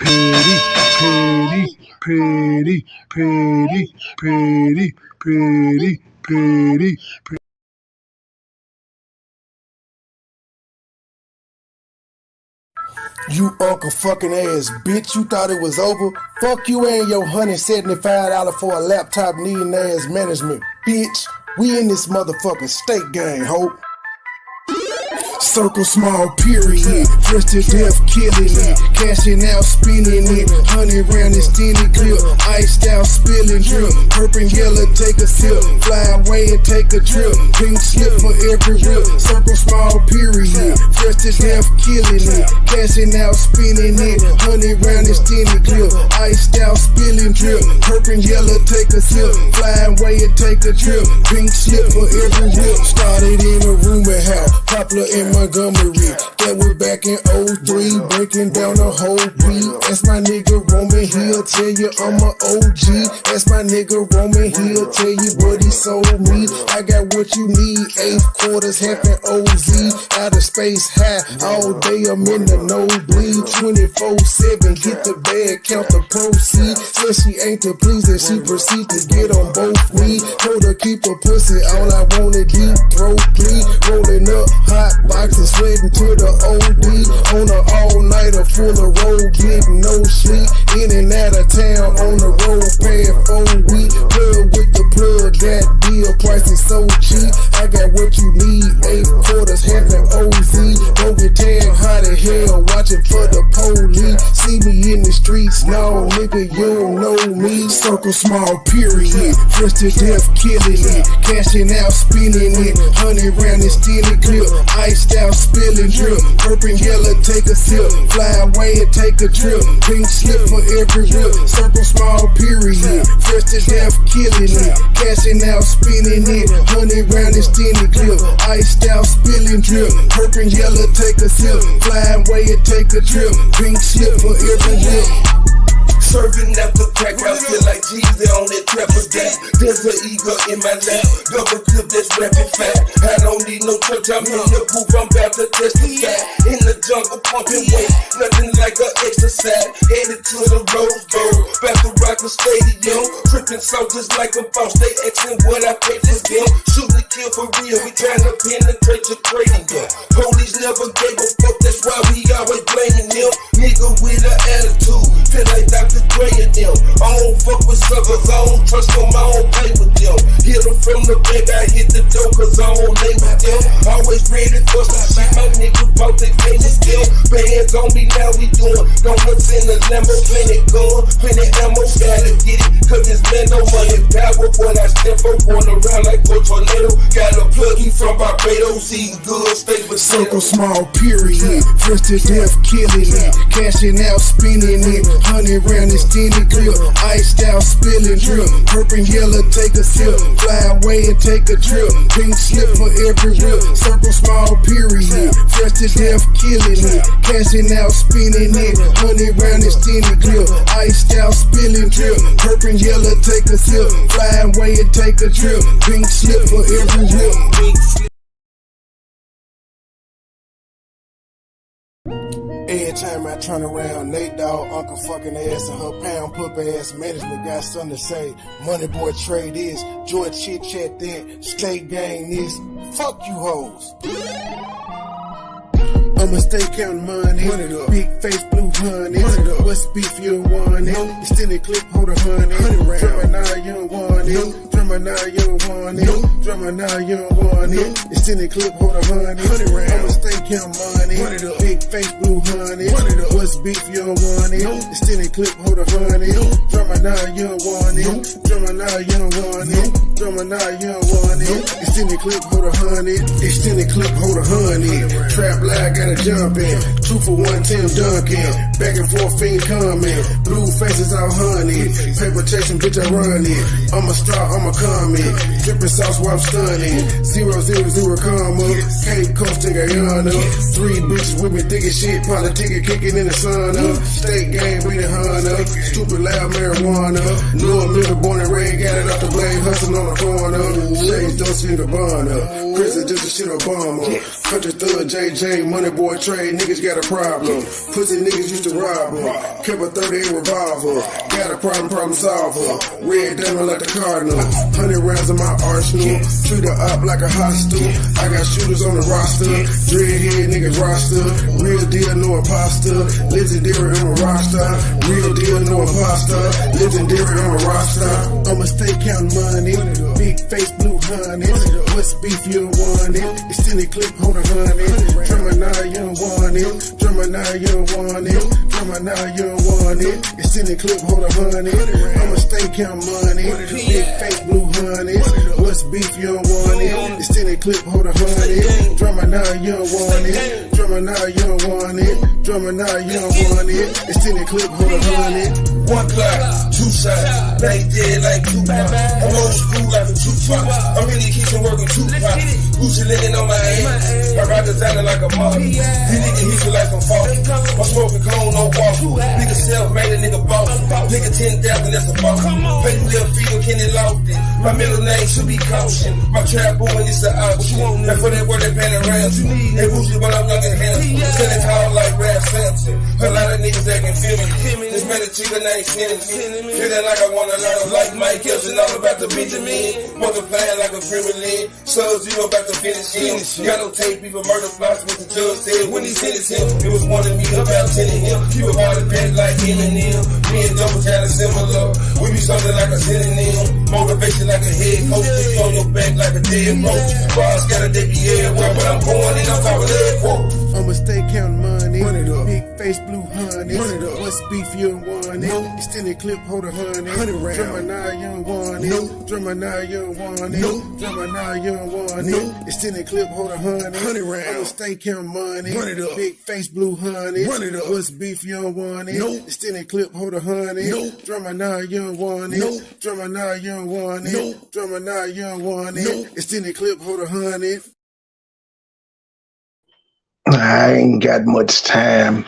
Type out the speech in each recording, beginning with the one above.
Petty, petty, petty, petty, petty, petty, petty, petty. You uncle fucking ass bitch, you thought it was over? Fuck you and your $175 for a laptop needing ass management, bitch. We in this motherfucking state gang, ho. Circle small period, dressed to death killing it, cashing out spinning it, 100 round extended clip, iced out spilling drip, purple and yellow take a sip, fly away and take a trip, pink slip for every rip, circle small period, dressed to death killing it, cashing out spinning it, 100 round extended clip, iced out spilling drip, purple and yellow take a sip, fly away and take a trip, pink slip for every rip, started in a rumor house, popular in Montgomery, that was back in 03, breaking down the whole beat. That's my nigga Roman, he'll tell you I'm a OG. That's my nigga Roman, he'll tell you what he sold me. I got what you need, 8 quarters, half an OZ. Out of space high, all day I'm in the nosebleed. 24/7, get the bag, count the proceeds. Said she ain't to please and she proceed to get on both knees. Told her keep her pussy, all I wanted deep throat please. Rolling up hot boxes, sweating to the OD. On an all-nighter full of road, getting no sleep. In and out of town on the road, paying 4 weeks. Plug with the plug, that deal price is so cheap. I got what you need, 8 quarters, half an OZ. Don't get tagged hot as hell, watching for the police. See me in the streets, no nigga, you don't know me. Circle small period, dressed to death killing it, cashing out spinning it, 100 round extended clip, iced out spilling drip, purple and yellow take a sip, fly away and take a trip, pink slip for every rip, circle small period, dressed to death killing it, cashing out spinning it, 100 round extended clip, iced out spilling drip, purple and yellow take a sip, fly away and take a trip, pink slip for every rip. Serving up the crack, I feel like Jesus on that trapper gas. There's an eagle in my lap, double clip that's rapid fat. I don't need no church, I'm in the booth, I'm about to testify. In the jungle, pumping weight, nothing like an exercise. Headed to the Rose Bowl, about to rock the stadium. Tripping soldiers like a boss, they asking what I pay for them. Shoot to kill for real, we trying to penetrate your cranium. Police never gave a fuck, that's why we always blaming them. Nigga with an attitude, feel like Dr. Dre and them. I don't fuck with suckers, I don't trust them, I don't play with them. Hit them from the back, I hit the door cause I don't lay with them. Always ready for some shit, my nigga bout they can't still. Bands on me now, we doing donuts in the Lambo, plenty gun, plenty ammo, gotta get it, cause this man no money power. What I stand for, going around like a tornado. Got a plug, he from Barbados, eating good, stay with circle small period, dressed to death killing it, cashing out spinning it, 100 round extended clip, iced out spilling drip, purple and yellow take a sip, fly away and take a trip, pink slip for every rip, circle small period, dressed to death killing it, cashing out spinning it, 100 round extended clip, iced out spilling drip, purple and yellow take a sip, fly away and take a trip, pink slip for every rip. Every time I turn around, Nate Dogg, Uncle fucking ass, and her pound pup ass management got something to say. MoneyBoy trade this, George chit chat that, state gang this. Fuck you hoes. I'ma stay counting money, big face blue honey. What's beef you don't want it? Extended clip, hold a honey. Drummer now you don't want it. Drummer now you don't want it. Drummer now you don't want it. Extended clip, hold a honey. I'ma stay counting money, big face blue honey. What's beef you don't want it? Extended clip, hold a honey. Drummer now you don't want it. Drummer now you don't want it. Drummer now you don't want it. Extended clip, hold a honey. Extended clip, hold a honey. Trap lag, got a jump in. 2 for 1, Tim Duncan. Back and forth, fiend comment. Blue faces out honey. Paper chasing, bitch, I run it. I'm a star, I'm a comment. Dripping sauce while I'm stunning. 000 comma. Cape Coast in Guyana. 3 bitches with me thinking shit. Politicking, kicking in the sun up. State game, beating Hunter. Stupid loud marijuana. New middle, born and raised, got it off the blade, hustling on the corner. Shades don't see the Gabbana. Prison just a shit Obama. Country thug JJ, MoneyBoy trade, niggas got got a problem. Pussy niggas used to rob her. Kept a 38 revolver. Got a problem solver. Red diamond like the Cardinal. 100 rounds in my arsenal. Treat her up like a hostel. I got shooters on the roster. Dreadhead niggas roster. Real deal, no imposter. Legendary on the roster. Real deal, no imposter. Legendary on the roster. I'ma stay counting money. Big face, blue honey. What's beef, you don't want it. Extended clip, hold a honey. Drummer now, you don't want it. Drummer now, you don't want it. Drummer now, you don't want it. Extended clip, hold a honey. I'ma stay counting money. Big face, blue honey. What's beef, you don't want it. Extended clip, hold a honey. Drummer now, you don't want it. Drummer now, you don't want it. Drummer now, you don't want it. Extended clip, hold a honey. One clock, two shots, they dead like Tupac. I'm old school like a Tupac. I'm in the kitchen working Tupac. Gucci linen on my ass. I ride designer like a model. These niggas hit you like I'm falling. I'm smoking cone, no waffle. Nigga self-made, a nigga boss. Nigga 10,000, that's a boss. Pay me little fee, Kenny Lofty. My middle name should be Caution. My trap booming is the option. And for that word, they paying a ransom. They bougie, but I'm young and handsome. Selling tall like Rap Samson. A lot of niggas that can feel me. This man a chica name feeling like I wanna learn like Mike Kelson, all about the Benjamin. Multiplying like a Premier League. Sub-Zero about to finish him. Got no tape, even murder plots, what the judge said when he sentenced him. It was one of me about 10 of him. Keep a body packed like Eminem. Me and Double kind of similar. We be something like a synonym. Motivation like a head coach. Put you on your back like a dead roach. Bars got a dicky everywhere, but I'm going in on top of that quote. I'ma stay counting money. Big face, blue honey. What's beef, you don't want it. Extended clip, hold a honey. Drummer now, you don't want it. Drummer now, you don't want it. Drummer now, you don't want it. Extended clip, hold a honey. I'ma stay counting money. Big face, blue honey. What's beef, you don't want it. Extended clip, hold a honey. Drummer now, you don't want it. Drummer now, you don't want it. Drummer now, you don't want it. Extended clip, hold a honey. I ain't got much time.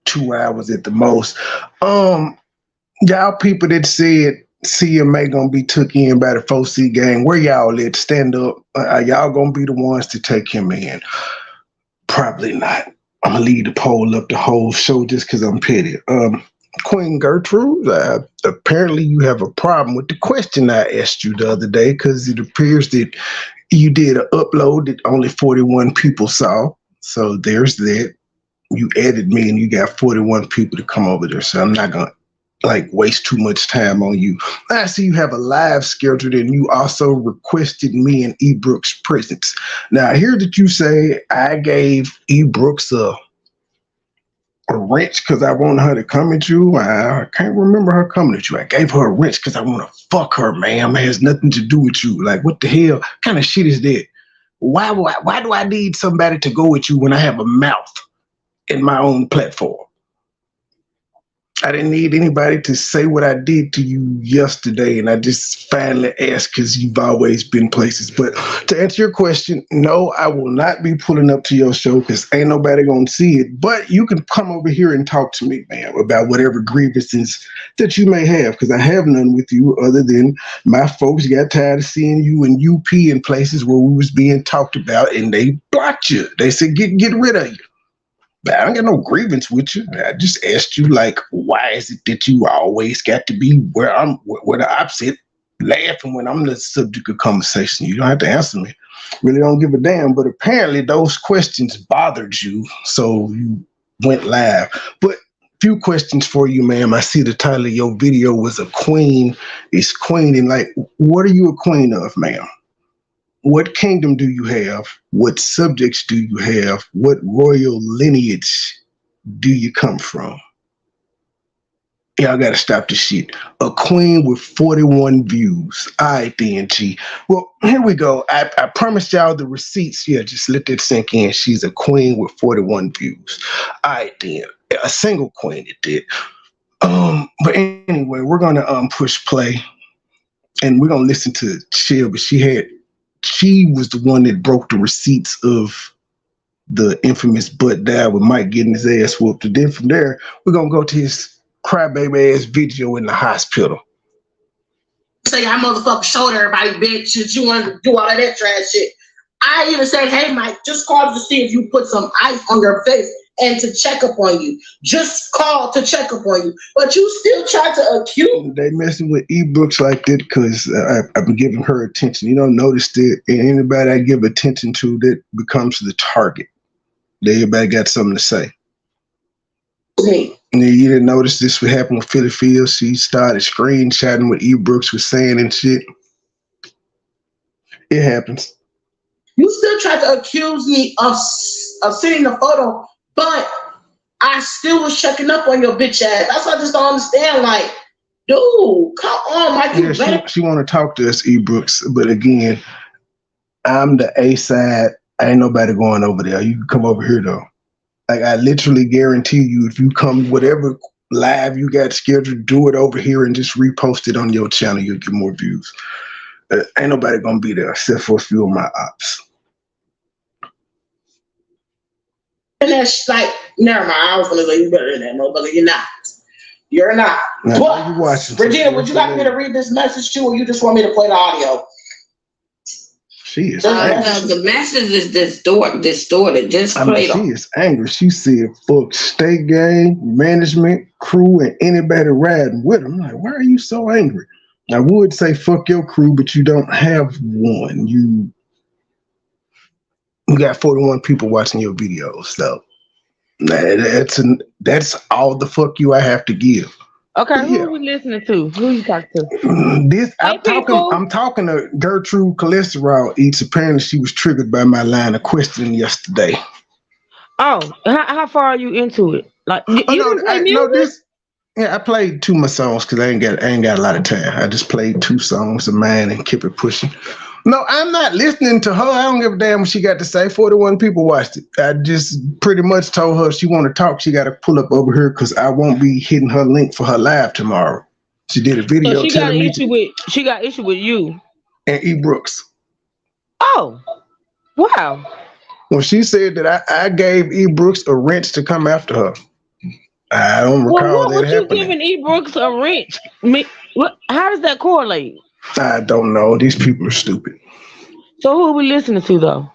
2 hours at the most. Y'all people that said CMA gonna be took in by the 4C gang, where y'all at? Stand up. Are y'all gonna be the ones to take him in? Probably not. I'm gonna leave the poll up the whole show just because I'm petty. Queen Gertrude, apparently you have a problem with the question I asked you the other day, because it appears that you did an upload that only 41 people saw. So there's that. You added me and you got 41 people to come over there. So I'm not going to waste too much time on you. I see you have a live scheduled and you also requested me and E. Brooks' presence. Now I hear that you say I gave E. Brooks a wrench because I want her to come at you. I can't remember her coming at you. I gave her a wrench because I want to fuck her, man. It has nothing to do with you. Like, what the hell kind of shit is that? Why do I need somebody to go at you when I have a mouth in my own platform? I didn't need anybody to say what I did to you yesterday, and I just finally asked because you've always been places. But to answer your question, no, I will not be pulling up to your show because ain't nobody gonna see it. But you can come over here and talk to me, man, about whatever grievances that you may have, because I have none with you other than my folks got tired of seeing you in UP in places where we was being talked about, and they blocked you. They said, get rid of you. I don't got no grievance with you. I just asked you, why is it that you always got to be where the opposite, laughing when I'm the subject of conversation? You don't have to answer me. Really don't give a damn. But apparently those questions bothered you, so you went live. But few questions for you, ma'am. I see the title of your video was A Queen is Queen. And what are you a queen of, ma'am? What kingdom do you have? What subjects do you have? What royal lineage do you come from? Y'all got to stop this shit. A queen with 41 views. All right, then, G. Well, here we go. I promised y'all the receipts. Yeah, just let that sink in. She's a queen with 41 views. All right, then. A single queen at that. But anyway, we're going to push play. And we're going to listen to Chill, but she was the one that broke the receipts of the infamous butt dial with Mike getting his ass whooped. And then from there, we're going to go to his crybaby ass video in the hospital. Say I motherfucking showed everybody, bitch, that you want to do all of that trash shit. I even said, hey, Mike, just call to see if you put some ice on your face and to check up on you. Just call to check up on you. But you still try to accuse. They messing with Brooks like that because I've been giving her attention. You don't notice that anybody I give attention to, that becomes the target. Everybody got something to say. Okay. And you didn't notice this would happen with Philly Fields. She started screenshotting what Brooks was saying and shit. It happens. You still try to accuse me of sending the photo, but I still was checking up on your bitch ass. That's why I just don't understand. Like, dude, come on, Mike. Yeah, she want to talk to us, Brooks, but again, I'm the A side. Ain't nobody going over there. You can come over here though. Like, I literally guarantee you, if you come, whatever live you got scheduled, do it over here and just repost it on your channel. You'll get more views. Ain't nobody gonna be there except for a few of my ops. And that's like, never mind. I was gonna go, you better than that, motherfucker. You're not. You're not. Now, But, you watching Regina, would you like me to read this message too, or you just want me to play the audio? She is the message is distorted. Just play it. She is angry. She said, fuck state gang, management, crew, and anybody riding with them. I'm like, why are you so angry? I would say fuck your crew, but you don't have one. You got 41 people watching your videos, so that's all the fuck you I have to give. Okay, who are we listening to? Who you talking to? I'm talking to Gertrude Cholesterol Eats. Apparently she was triggered by my line of questioning yesterday. Oh, how far are you into it? Like, you didn't play music? I played 2 of my songs because I ain't got a lot of time. I just played 2 songs of mine and kept it pushing. No, I'm not listening to her. I don't give a damn what she got to say. 41 people watched it. I just pretty much told her if she want to talk, she got to pull up over here because I won't be hitting her link for her live tomorrow. She did a video. So she got issue with you and Brooks. Oh, wow. Well, she said that I gave Brooks a wrench to come after her. I don't recall that happening. What you giving Brooks a wrench? How does that correlate? I don't know. These people are stupid. So who are we listening to though?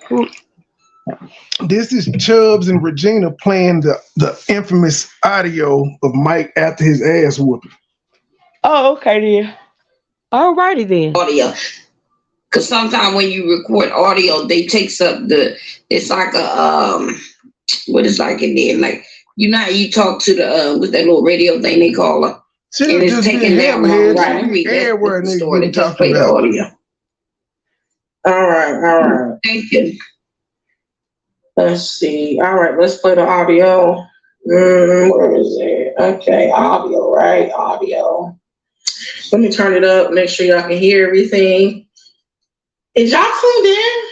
This is Chubbs and Regina playing the infamous audio of Mike after his ass whooping. Oh, okay then. Alrighty then. Audio. Because sometimes when you record audio, they takes up it's like a what is like in there? Like, you know how you talk to the with that little radio thing they call it? And it's taking down long, right? Everywhere story. Just play the audio. All right. Thank you. Let's see. All right, let's play the audio. Where is it? Okay, audio, right? Audio. Let me turn it up, make sure y'all can hear everything. Is y'all tuned in?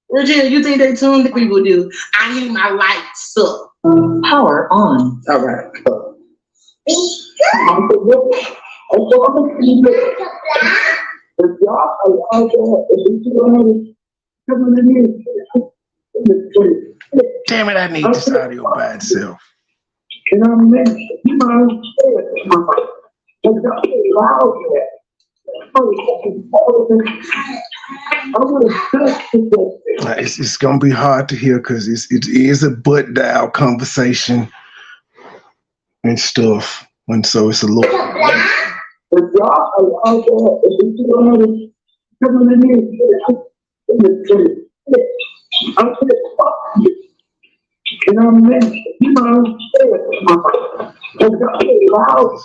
Regina, you think they tuned in? People do. I hear my lights up. Power on. All right. Damn it, I need this audio by itself. It's gonna be hard to hear because it is a butt dial conversation and stuff, and so it's a little.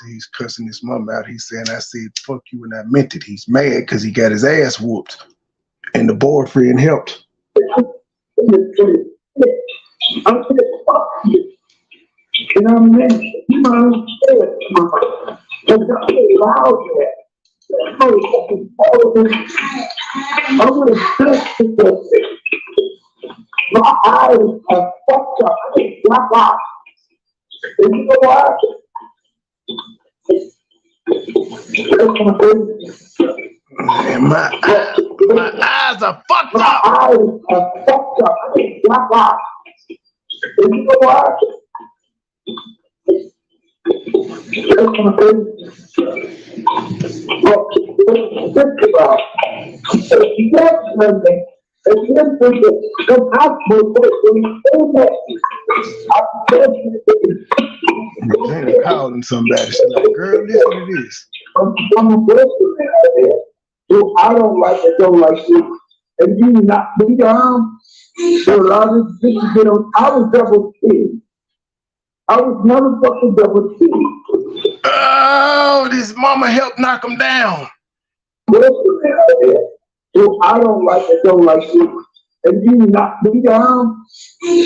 He's cussing his mom out. He's saying, I said, fuck you, and I meant it. He's mad because he got his ass whooped, and the boyfriend helped. My eyes are fucked up. Black eye. And you know what? Man, my eyes are fucked up. My eyes are fucked up. Black eye. And you know what? And then the hospital Regina calling somebody. She's like, girl, listen to this. I'm a person. So I don't like it, don't like you. And you not be down. So a lot of things, you know, I was double teamed. I was motherfucking double teamed. Oh, this mama helped knock him down. So I don't like it, don't like you. And you not be down.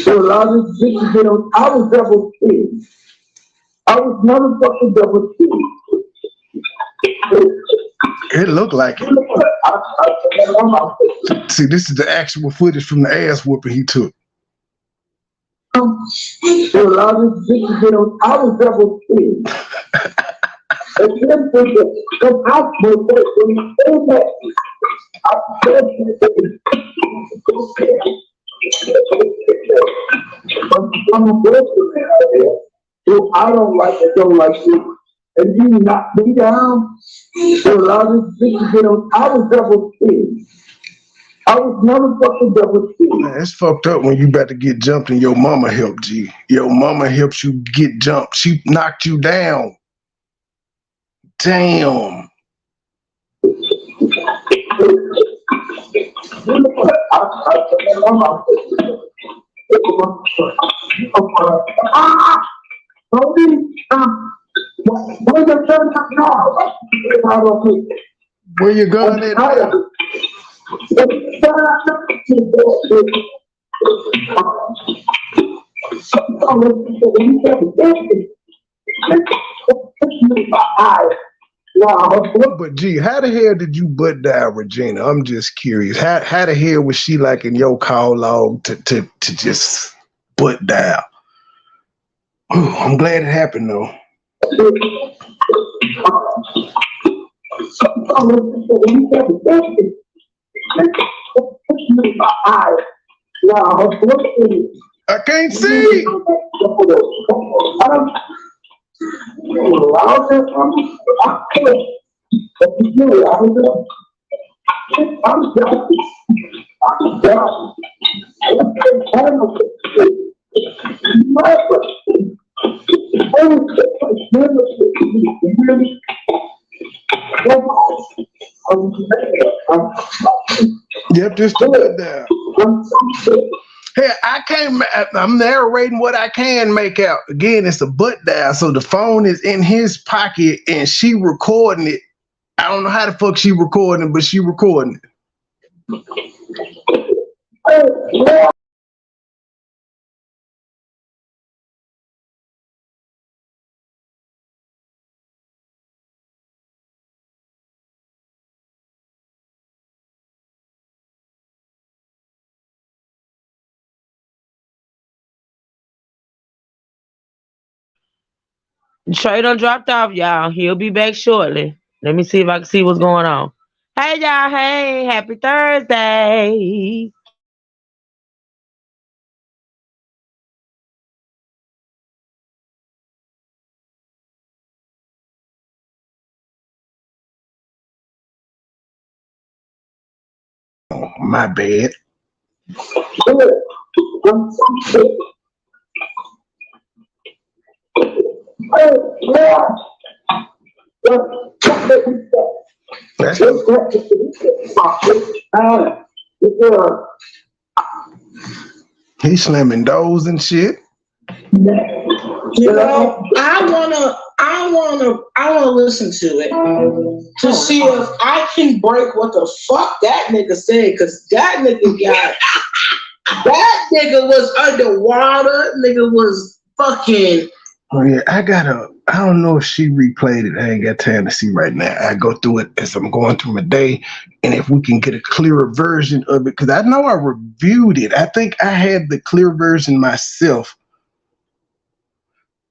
So a lot of things, you know, I was double teamed. I was motherfucking double teamed. It looked like it. See, this is the actual footage from the ass whooping he took. So a lot of things, you know, I was double teamed. And then the hospital I'm a person. So I don't like it, don't like you. And you knock me down. So a lot of things, you know, I was double teamed. I was motherfucking double teamed. Man, it's fucked up when you about to get jumped and your mama helped you. Your mama helps you get jumped. She knocked you down. Damn. Where you going at now? But gee, how the hell did you butt dial Regina? I'm just curious. How the hell was she like in your call log to just butt dial? Ooh, I'm glad it happened though. I can't see. Yep, just do it there. Hey, I'm narrating what I can make out. Again, it's a butt dial, so the phone is in his pocket and she recording it. I don't know how the fuck she recording it, but she recording it. Trey done dropped off, y'all. He'll be back shortly. Let me see if I can see what's going on. Hey, y'all. Hey, happy Thursday. Oh, my bad. He's slamming doors and shit. You know, I wanna listen to it to see if I can break what the fuck that nigga said, because that nigga was underwater. Nigga was fucking. Oh yeah, I don't know if she replayed it. I ain't got time to see right now. I go through it as I'm going through my day, and if we can get a clearer version of it, because I know I reviewed it. I think I had the clear version myself,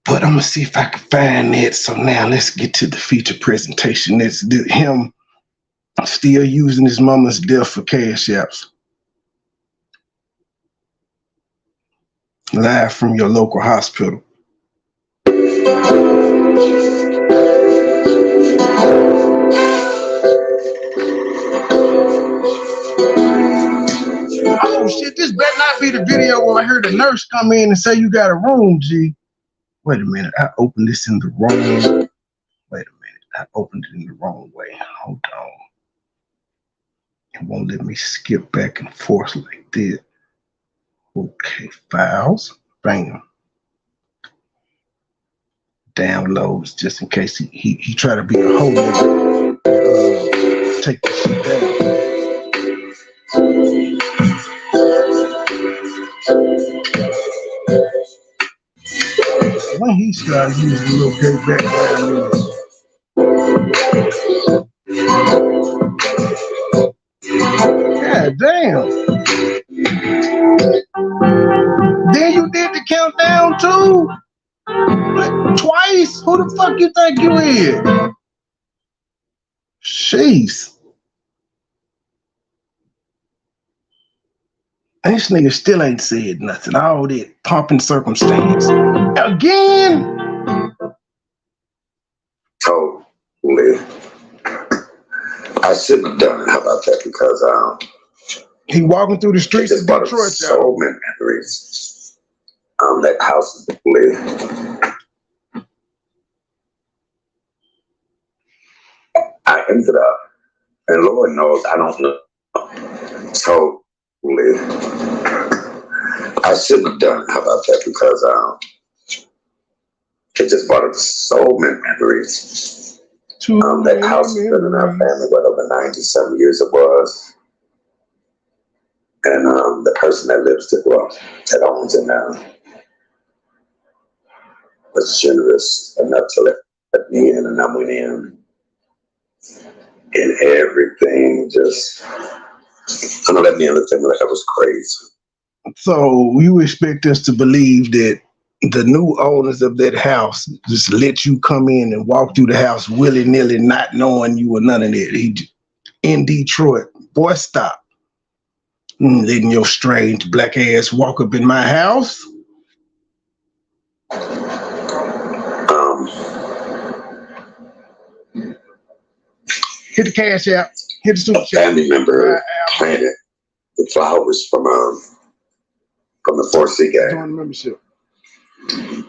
but I'm gonna see if I can find it. So now let's get to the feature presentation. It's him still using his mama's death for cash apps. Live from your local hospital. Oh shit, this better not be the video where I heard the nurse come in and say you got a room, G. Wait a minute, I opened this in the wrong. Wait a minute, I opened it in the wrong way. Hold on. It won't let me skip back and forth like this. Okay, files, bam. Downloads, just in case he try to be a whole nigga. Take this shit down. When he started using a little gay background music. God damn. Then you did the countdown too? Twice? Who the fuck you think you is? Jeez. This nigga still ain't said nothing. All that pumping circumstance. Again? Totally. I shouldn't have done it. How about that? Because he walking through the streets of Detroit. So many memories. That house is lit. I ended up, and Lord knows I don't know. Totally. I shouldn't have done it. How about that? Because it just brought up so many memories. That house has been in our family, what, over 90-some years it was. And the person that lives there, well, that owns it now, was generous enough to let me in, and I went in. And everything just, I don't let me in the thing like that was crazy. So you expect us to believe that the new owners of that house just let you come in and walk through the house willy-nilly, not knowing you or none of that? In Detroit, boy, stop. Letting your strange black ass walk up in my house? Hit the cash out. Hit the super chat. Family member planted the flowers from the 4C game. Join the membership.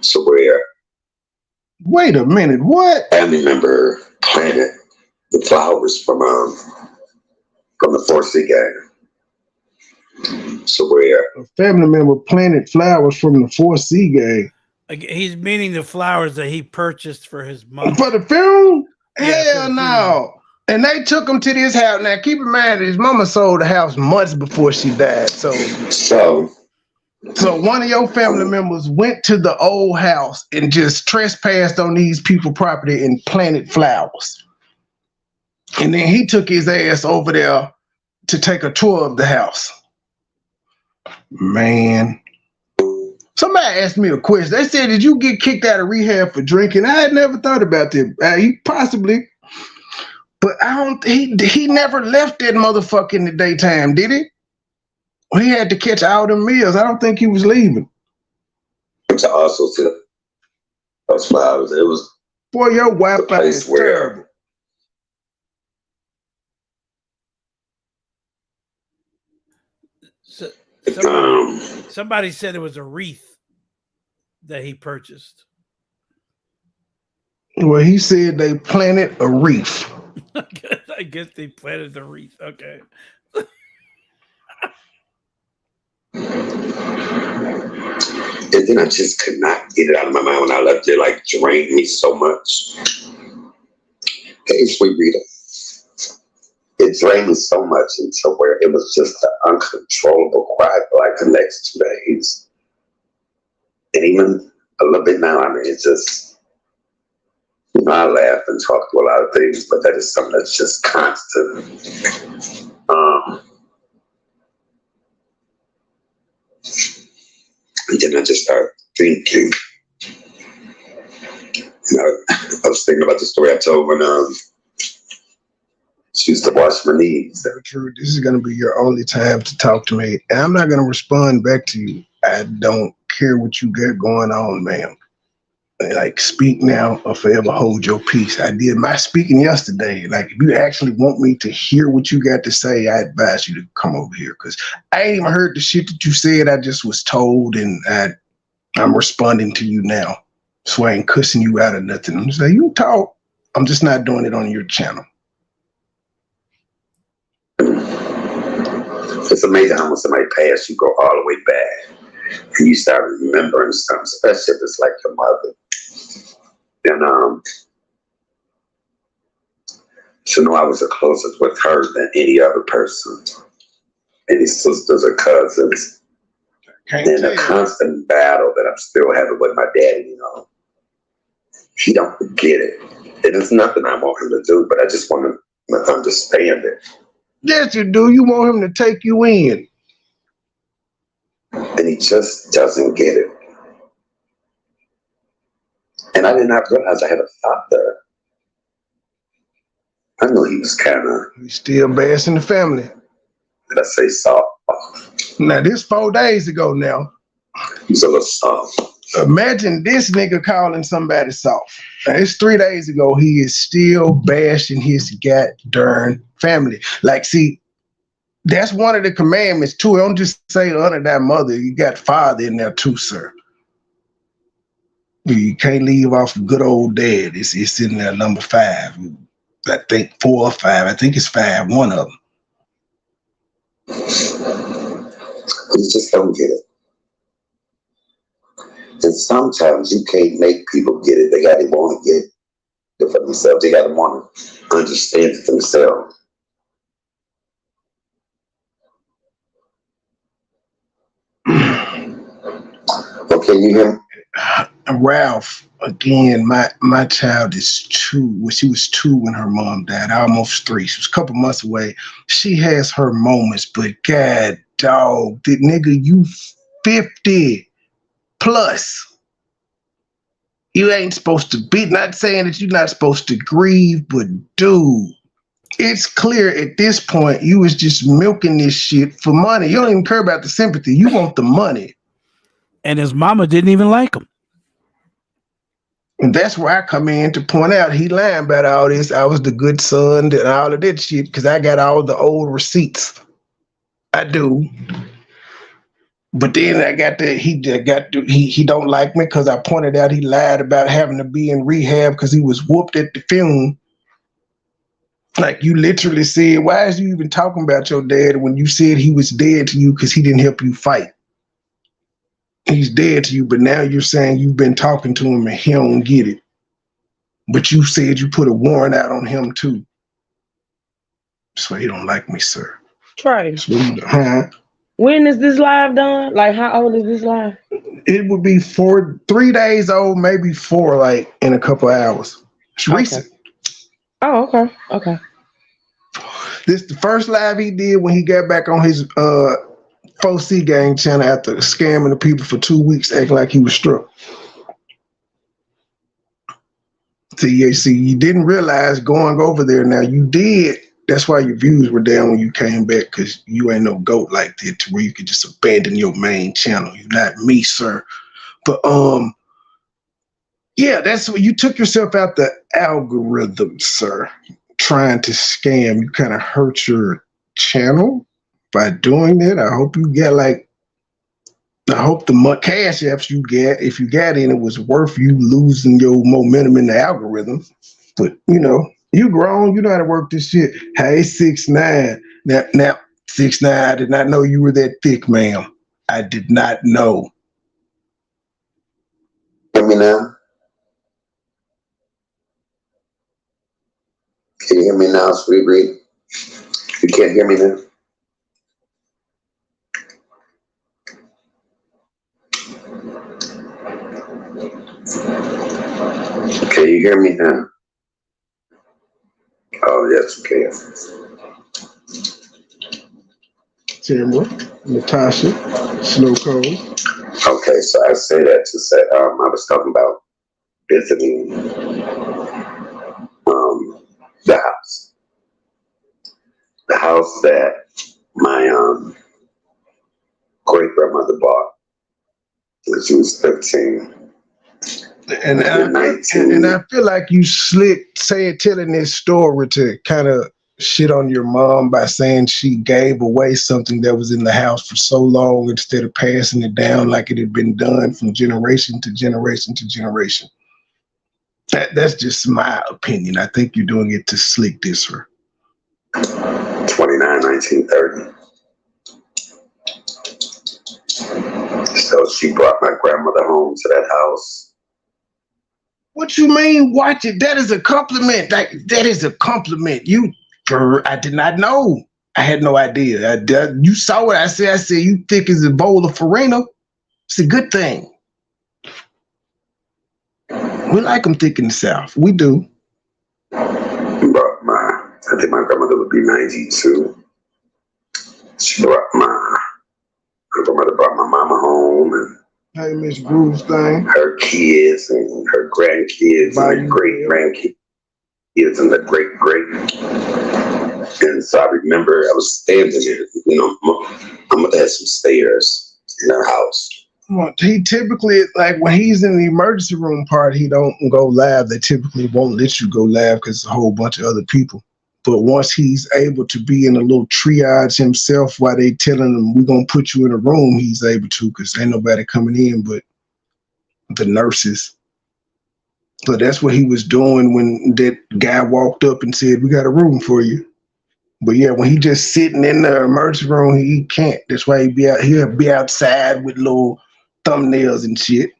So where? Wait a minute, what? Family member planted the flowers from the 4C game. So where? A family member planted flowers from the 4C game. He's meaning the flowers that he purchased for his mother. For the funeral? Yeah, hell no. And they took him to this house. Now, keep in mind, his mama sold the house months before she died. So one of your family members went to the old house and just trespassed on these people's property and planted flowers. And then he took his ass over there to take a tour of the house. Man. Somebody asked me a question. They said, did you get kicked out of rehab for drinking? I had never thought about that. He possibly... But he never left that motherfucker in the daytime, did he? He had to catch all them meals. I don't think he was leaving. To also see those flowers, it was... Boy, your Wi-Fi is terrible. So, somebody said it was a wreath that he purchased. Well, he said they planted a wreath. I guess they planted the wreath. Okay. And then I just could not get it out of my mind when I left it. Like, drained me so much. Hey, sweet Rita. It drained me so much until where it was just an uncontrollable cry for like the next 2 days. And even a little bit now, I mean, it's just... You know, I laugh and talk to a lot of things, but that is something that's just constant. And then I just started thinking. You know, I was thinking about the story I told when she used to wash my knees. That's true. This is going to be your only time to talk to me. And I'm not going to respond back to you. I don't care what you got going on, ma'am. like, speak now or forever hold your peace. I did my speaking yesterday. Like, if you actually want me to hear what you got to say, I advise you to come over here, because I ain't even heard the shit that you said. I just was told, and I'm responding to you now. So I ain't cussing you out or nothing. I'm just like, you talk. I'm just not doing it on your channel. It's amazing how when somebody passed, you go all the way back and you start remembering something, especially if it's like your mother. And so no, I was the closest with her than any other person. Any sisters or cousins. And a constant battle that I'm still having with my daddy, you know. He don't get it. And it's nothing I want him to do, but I just want him to understand it. Yes, you do. You want him to take you in. And he just doesn't get it. And I did not realize I had a father. I knew he was kind of... He's still bashing the family. Did I say soft? Now, this 4 days ago now. He's a little soft. Imagine this nigga calling somebody soft. Now, it's 3 days ago. He is still bashing his goddamn family. Like, see, that's one of the commandments too. Don't just say honor thy mother. You got father in there too, sir. You can't leave off good old dad. It's in there, number 5. I think 4 or 5. I think it's 5. One of them. You just don't get it. And sometimes you can't make people get it. They got to want to get it for themselves. They got to want to understand it themselves. Okay, you hear me? Ralph, again, my child is 2. Well, she was 2 when her mom died, almost 3. She was a couple months away. She has her moments, but God, dog, that nigga, you 50 plus. You ain't supposed to be, not saying that you're not supposed to grieve, but dude, it's clear at this point you was just milking this shit for money. You don't even care about the sympathy. You want the money. And his mama didn't even like him. And that's where I come in to point out he lying about all this. I was the good son and all of that shit because I got all the old receipts. I do. But then I got the he don't like me because I pointed out he lied about having to be in rehab because he was whooped at the funeral. Like, you literally said, why is you even talking about your dad when you said he was dead to you because he didn't help you fight? He's dead to you, but now you're saying you've been talking to him and he don't get it. But you said you put a warrant out on him too. So he don't like me, sir. Trey. Huh? When is this live done? Like, how old is this live? It would be 3 days old, maybe 4, like in a couple hours. It's recent. Oh, okay. Okay. This the first live he did when he got back on his 4C gang channel after scamming the people for 2 weeks, acting like he was struck. See, you didn't realize going over there. Now you did. That's why your views were down when you came back, because you ain't no goat like that to where you could just abandon your main channel. You're not me, sir. But yeah, that's what you took yourself out the algorithm, sir. Trying to scam. You kind of hurt your channel by doing that. I hope you get I hope the cash apps you get, if you got in, it was worth you losing your momentum in the algorithm. But you know, you grown, you know how to work this shit. Hey, 6ix9ine. Now 6ix9ine, I did not know you were that thick, ma'am. I did not know. Hear me now? Can you hear me now, sweet Reed? You can't hear me now? Can you hear me now? Oh, yes, okay. Tamara, Natasha, Snow Cold. Okay, so I say that to say, I was talking about visiting the house. The house that my great grandmother bought when she was 15. And I feel like you slick telling this story to kind of shit on your mom by saying she gave away something that was in the house for so long instead of passing it down like it had been done from generation to generation to generation. That's just my opinion. I think you're doing it to slick diss her. 1930. So she brought my grandmother home to that house. What you mean, watch it? That is a compliment. That is a compliment. I did not know. I had no idea. You saw what I said. I said, you thick as a bowl of Farina. It's a good thing. We like them thick in the South. We do. I think my grandmother would be 92. My grandmother brought my mama home, and hey, Miss Groove's thing. Her kids and her grandkids and her great grandkids and the great. And so I remember I was standing there. My mother had some stairs in her house. Well, he typically, like when he's in the emergency room part, he don't go live. They typically won't let you go live because it's a whole bunch of other people. But once he's able to be in a little triage himself while they telling him we're gonna put you in a room, he's able to because ain't nobody coming in but the nurses. So that's what he was doing when that guy walked up and said, we got a room for you. But yeah, when he just sitting in the emergency room, he can't. That's why he'll be outside with little thumbnails and shit.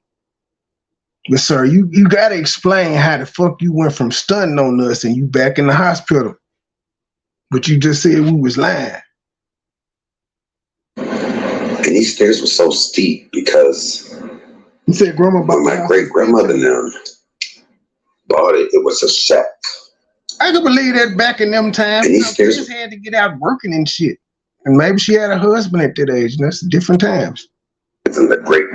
But sir, you gotta explain how the fuck you went from stunting on us and you back in the hospital. But you just said we was lying. And these stairs were so steep because you said grandma bought my great grandmother now bought it. It was a shack. I can believe that back in them times. And these stairs had to get out working and shit. And maybe she had a husband at that age, and that's different times. It's in the great.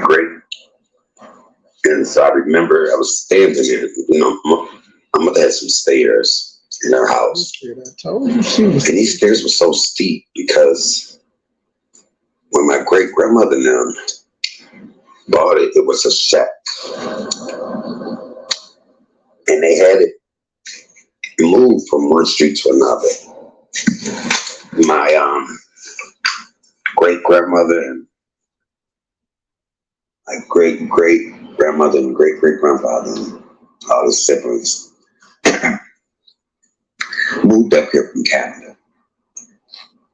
And so I remember I was standing there. My mother had some stairs in her house. I told you she was. And these stairs were so steep because when my great grandmother now bought it, it was a shack. And they had it moved from one street to another. My great grandmother and my great grandmother and great grandfather and all his siblings moved up here from Canada.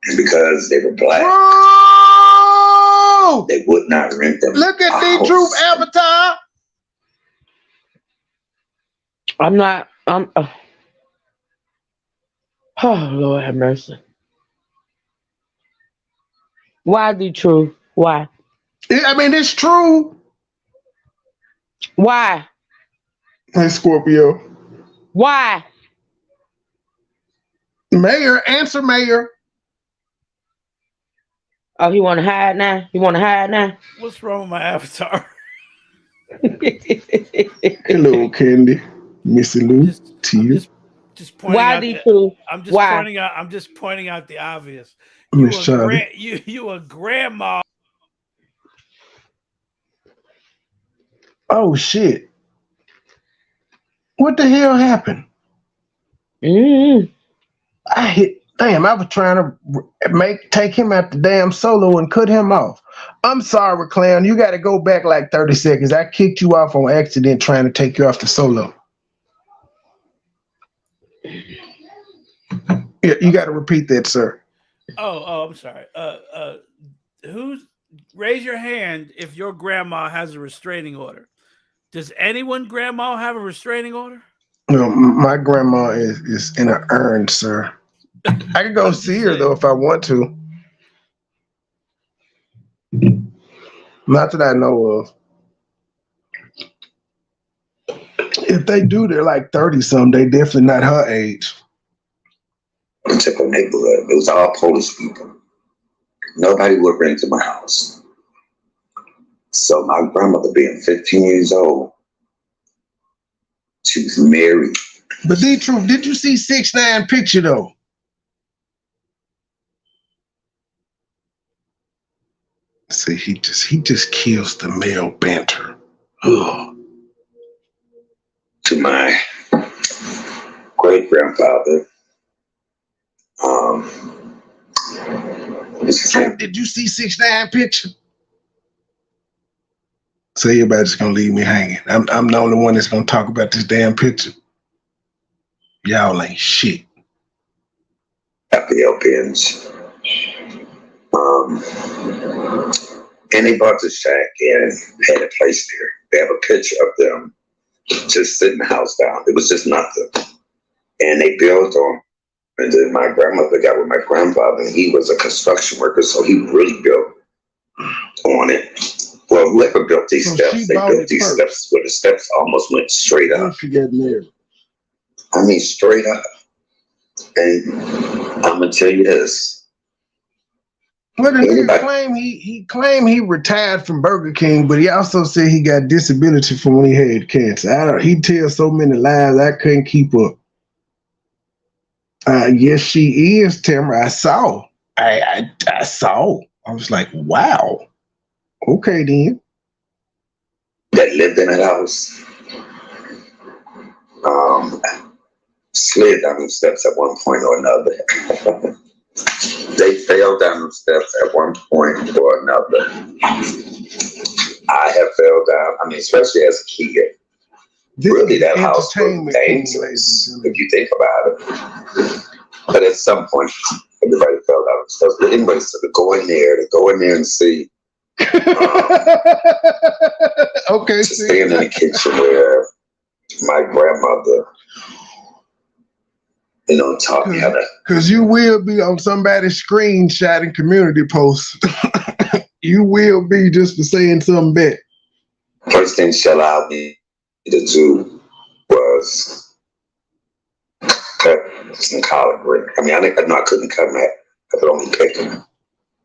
And because they were black, they would not rent them. Look at the Troop avatar. Oh, Lord have mercy. Why the truth? Why? I mean, it's true. Why? Hey, Scorpio. Why? Mayor, answer, Mayor. Oh, he want to hide now? What's wrong with my avatar? Hello, Candy. Missy Lou. Tia. Just pointing why out the truth? I'm just pointing out the obvious. You a grandma. Oh shit. What the hell happened? I was trying to take him out the damn solo and cut him off. I'm sorry, Clown. You got to go back like 30 seconds. I kicked you off on accident trying to take you off the solo. Yeah, you got to repeat that, sir. Oh, I'm sorry. Raise your hand if your grandma has a restraining order. Does anyone grandma have a restraining order? No, my grandma is in an urn, sir. I can go see her though if I want to. Not that I know of. If they do, they're like 30-something. They definitely not her age. Typical neighborhood. It was all Polish people. Nobody would rent to my house. So my grandmother, being 15 years old, she was married. But the truth, did you see 6ix9ine picture though? See, he just kills the male banter. Ugh. grandfather. Did you see 6ix9ine picture? So everybody's gonna leave me hanging. I'm the only one that's gonna talk about this damn picture. Y'all ain't shit. FPL pins. And they bought the shack and had a place there. They have a picture of them just sitting the house down. It was just nothing. And they built on. And then my grandmother got with my grandfather, and he was a construction worker, so he really built on it. Well, whoever built these steps, they built these steps where the steps almost went straight up. She got married. I mean, straight up. And I'm gonna tell you this. Well, the nigga claimed he retired from Burger King, but he also said he got disability from when he had cancer. He tells so many lies I couldn't keep up. Yes, she is, Tamara. I saw. I saw. I was like, wow. Okay, then. That lived in that house. Slid down the steps at one point or another. They fell down the steps at one point or another. I have fell down. I mean, especially as a kid. Really, that house was dangerous if you think about it. But at some point, everybody fell down the steps. But anyway, so to go in there and see. Okay. To stand in the kitchen where my grandmother, taught me how to. Because you will be on somebody's screenshot and community posts. You will be just for saying something bad. First thing she allowed me to do was cut some collard green. I mean, I couldn't cut that. I could only pick them.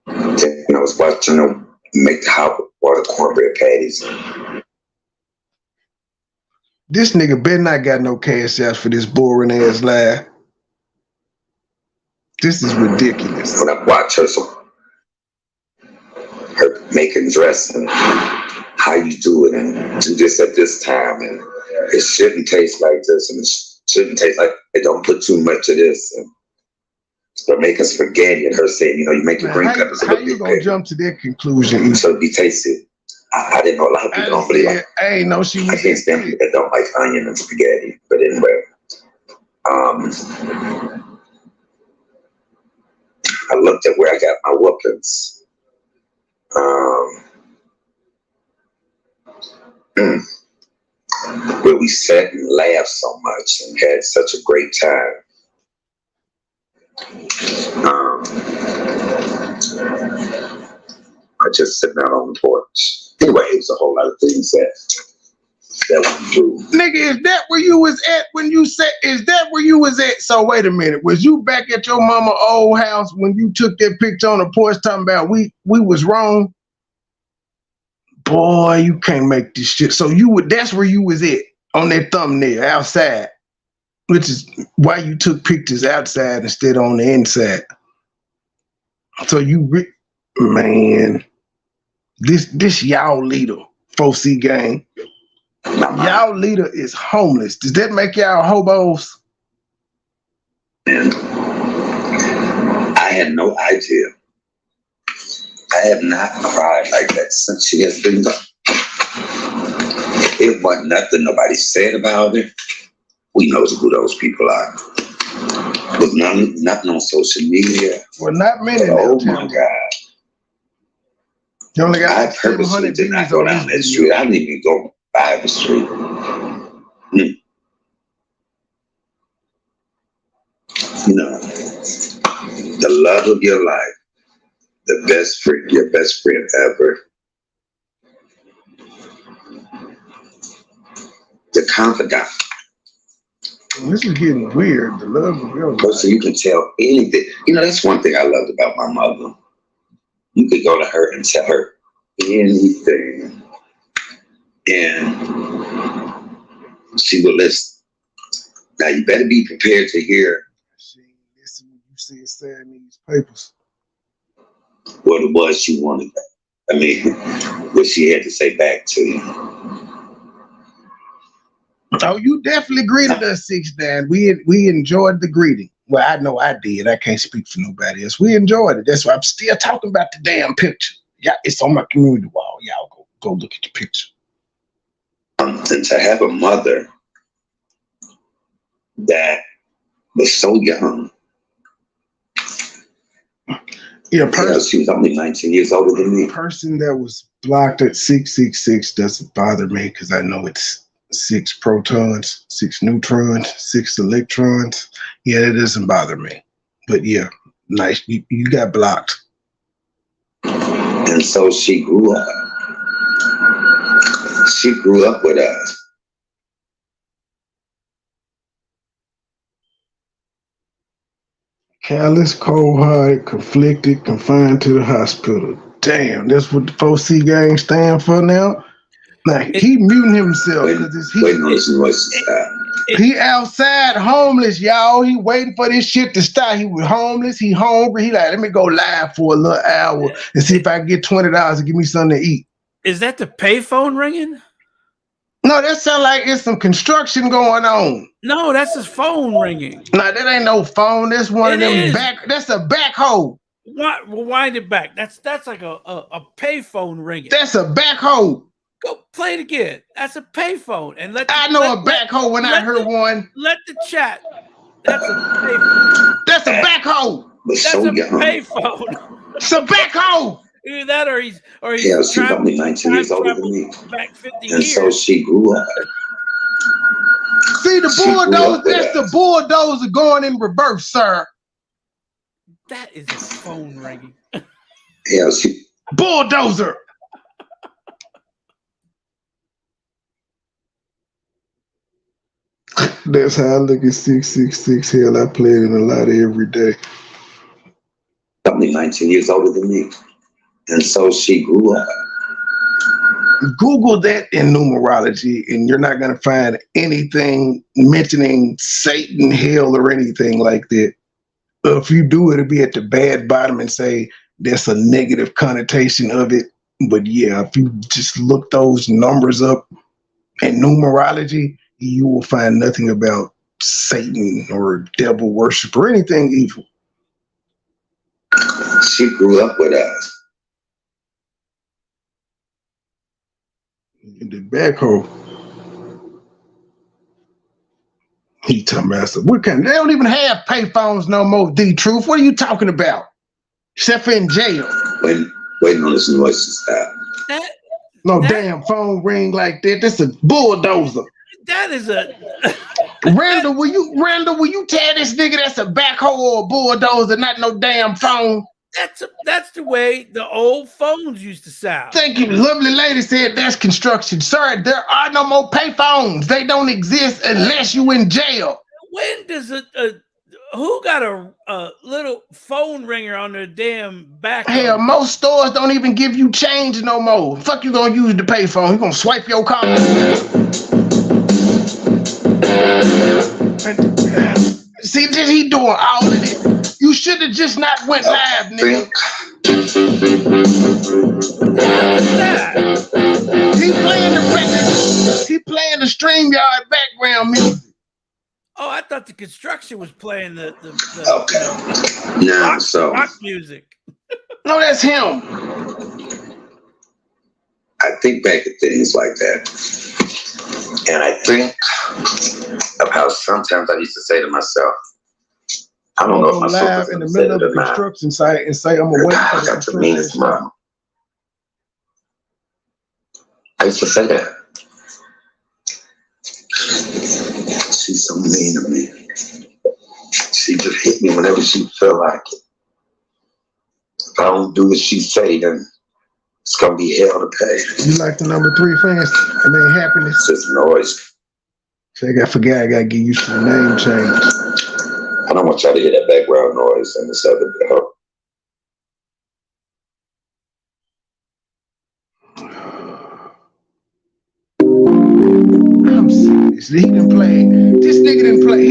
Then I was watching them make the hot water cornbread patties. This nigga better not got no cash out for this boring ass lie. This is ridiculous. When I watch her making dressing, how you do it, and do this at this time, and it shouldn't taste like this, and it shouldn't taste like it. Don't put too much of this. And they're making spaghetti, and her saying, you make your green peppers a how little you bit gonna bigger, jump to that conclusion? so it be tasty. I didn't know a lot of people don't believe it. I ain't know she was. I can't stand people that don't like onion and spaghetti. But anyway, I looked at where I got my whoopings. Where we sat and laughed so much and had such a great time. I just sitting out on the porch. Anyway, it was a whole lot of things that went through. Nigga, is that where you was at when you said? Is that where you was at? So wait a minute, was you back at your mama old house when you took that picture on the porch talking about we was wrong? Boy, you can't make this shit. So that's where you was at on that thumbnail outside, which is why you took pictures outside instead of on the inside. So man, this y'all leader, 4C gang. Y'all leader is homeless. Does that make y'all hobos? And I had no idea. I have not cried like that since she has been gone. It wasn't nothing nobody said about it. We know who those people are. But nothing on social media. Well, not many. Oh my God. You only got I purposely did not go down that street. I didn't even go by the street. The love of your life, the best friend, your best friend ever. The confidant. This is getting weird. The love of your life. So you can tell anything. That's one thing I loved about my mother. You could go to her and tell her anything, and she would listen. Now you better be prepared to hear. Listen, you see it saying these papers. What it was she wanted. I mean, what she had to say back to you. Oh, you definitely greeted us 6'9". We enjoyed the greeting. Well, I know I did. I can't speak for nobody else. We enjoyed it. That's why I'm still talking about the damn picture. Yeah, it's on my community wall. Y'all go look at the picture. And to have a mother that was so young. Yeah, she was only 19 years older than me. A person that was blocked at 666 doesn't bother me because I know it's 6 protons, 6 neutrons, 6 electrons. Yeah, that doesn't bother me. But yeah, nice. You got blocked. And so she grew up. She grew up with us. Callous, cold-hearted, conflicted, confined to the hospital. Damn, that's what the 4C gang stand for now? Like, he muting himself because he outside homeless, y'all. He waiting for this shit to stop. He was homeless. He hungry. He like, let me go live for a little hour and see if I can get $20 and give me something to eat. Is that the payphone ringing? No, that sound like it's some construction going on. No, that's his phone ringing. Nah, that ain't no phone. That's one of them that's a backhoe. Wind it back. That's like a payphone ringing. That's a backhoe. Go play it again. That's a payphone. And I know a backhoe when I heard one. Let the chat. That's a payphone. That's a backhoe. That's a payphone. It's a backhoe. Either that or he's yeah, she's only 19 years older than me. Back 50 and years. So she grew up. See the bulldozer, that's the bulldozer going in reverse, sir. That is a phone ringing. Yeah, bulldozer. That's how I look at 666. Hell, I play it in a lot every day. Only 19 years older than me. And so she grew up. Google that in numerology, and you're not going to find anything mentioning Satan, hell, or anything like that. If you do, it'll be at the bad bottom and say there's a negative connotation of it. But yeah, if you just look those numbers up in numerology, you will find nothing about Satan or devil worship or anything evil. She grew up with us. In the backhoe. He talking about some, what kind? They don't even have payphones no more, D-Truth. What are you talking about? Except for in jail. Waiting on this noise to stop. No damn phone ring like that. That's a bulldozer. That is a Randall, will you tell this nigga that's a backhoe or a bulldozer, not no damn phone? That's the way the old phones used to sound. Thank you. Lovely lady said that's construction. Sir, there are no more payphones. They don't exist unless you in jail. When does who got a little phone ringer on their damn back? Hell, most stores don't even give you change no more. Fuck you gonna use the payphone. You gonna swipe your card. See, he doing all of it. You should have just not went live, nigga. He playing the StreamYard background music. Oh, I thought the construction was playing the okay. Yeah, rock music. No, that's him. I think back at things like that, and I think of how sometimes I used to say to myself, I don't know if my live in the middle of a construction site and say I'm gonna wait for the construction site. I used to say that. She's so mean to me. She just hit me whenever she felt like it. If I don't do what she say, then it's gonna be hell to pay. You like the number 3 fans? I mean, happiness. It's just noise. So I gotta get used to the name change. I don't want y'all to hear that background noise and this other bell. I'm serious. He done played. This nigga done play.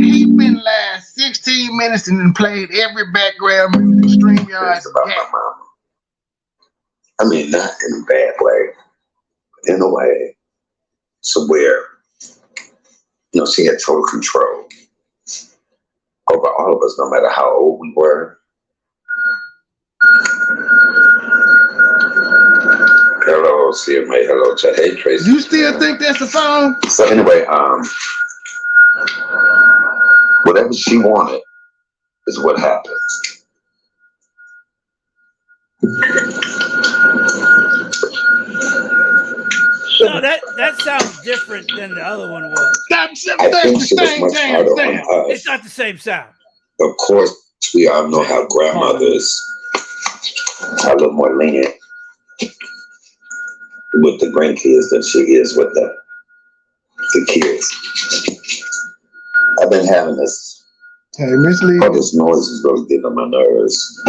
He been live 16 minutes and then played every background music StreamYard. It's about my mama. I mean, not in a bad way, but in a way to where she had total control over all of us, no matter how old we were. Hello, Cmhate. Hello, Chad. Hey, Tracy. You still think that's a phone? So anyway, whatever she wanted is what happened. No, that sounds different than the other one was. That's I think she was much harder on us. It's not the same sound. Of course, we all know how grandmothers are a little more lenient with the grandkids than she is with the kids. I've been having this. Hey, Miss Lee. All this noise is really getting on my nerves.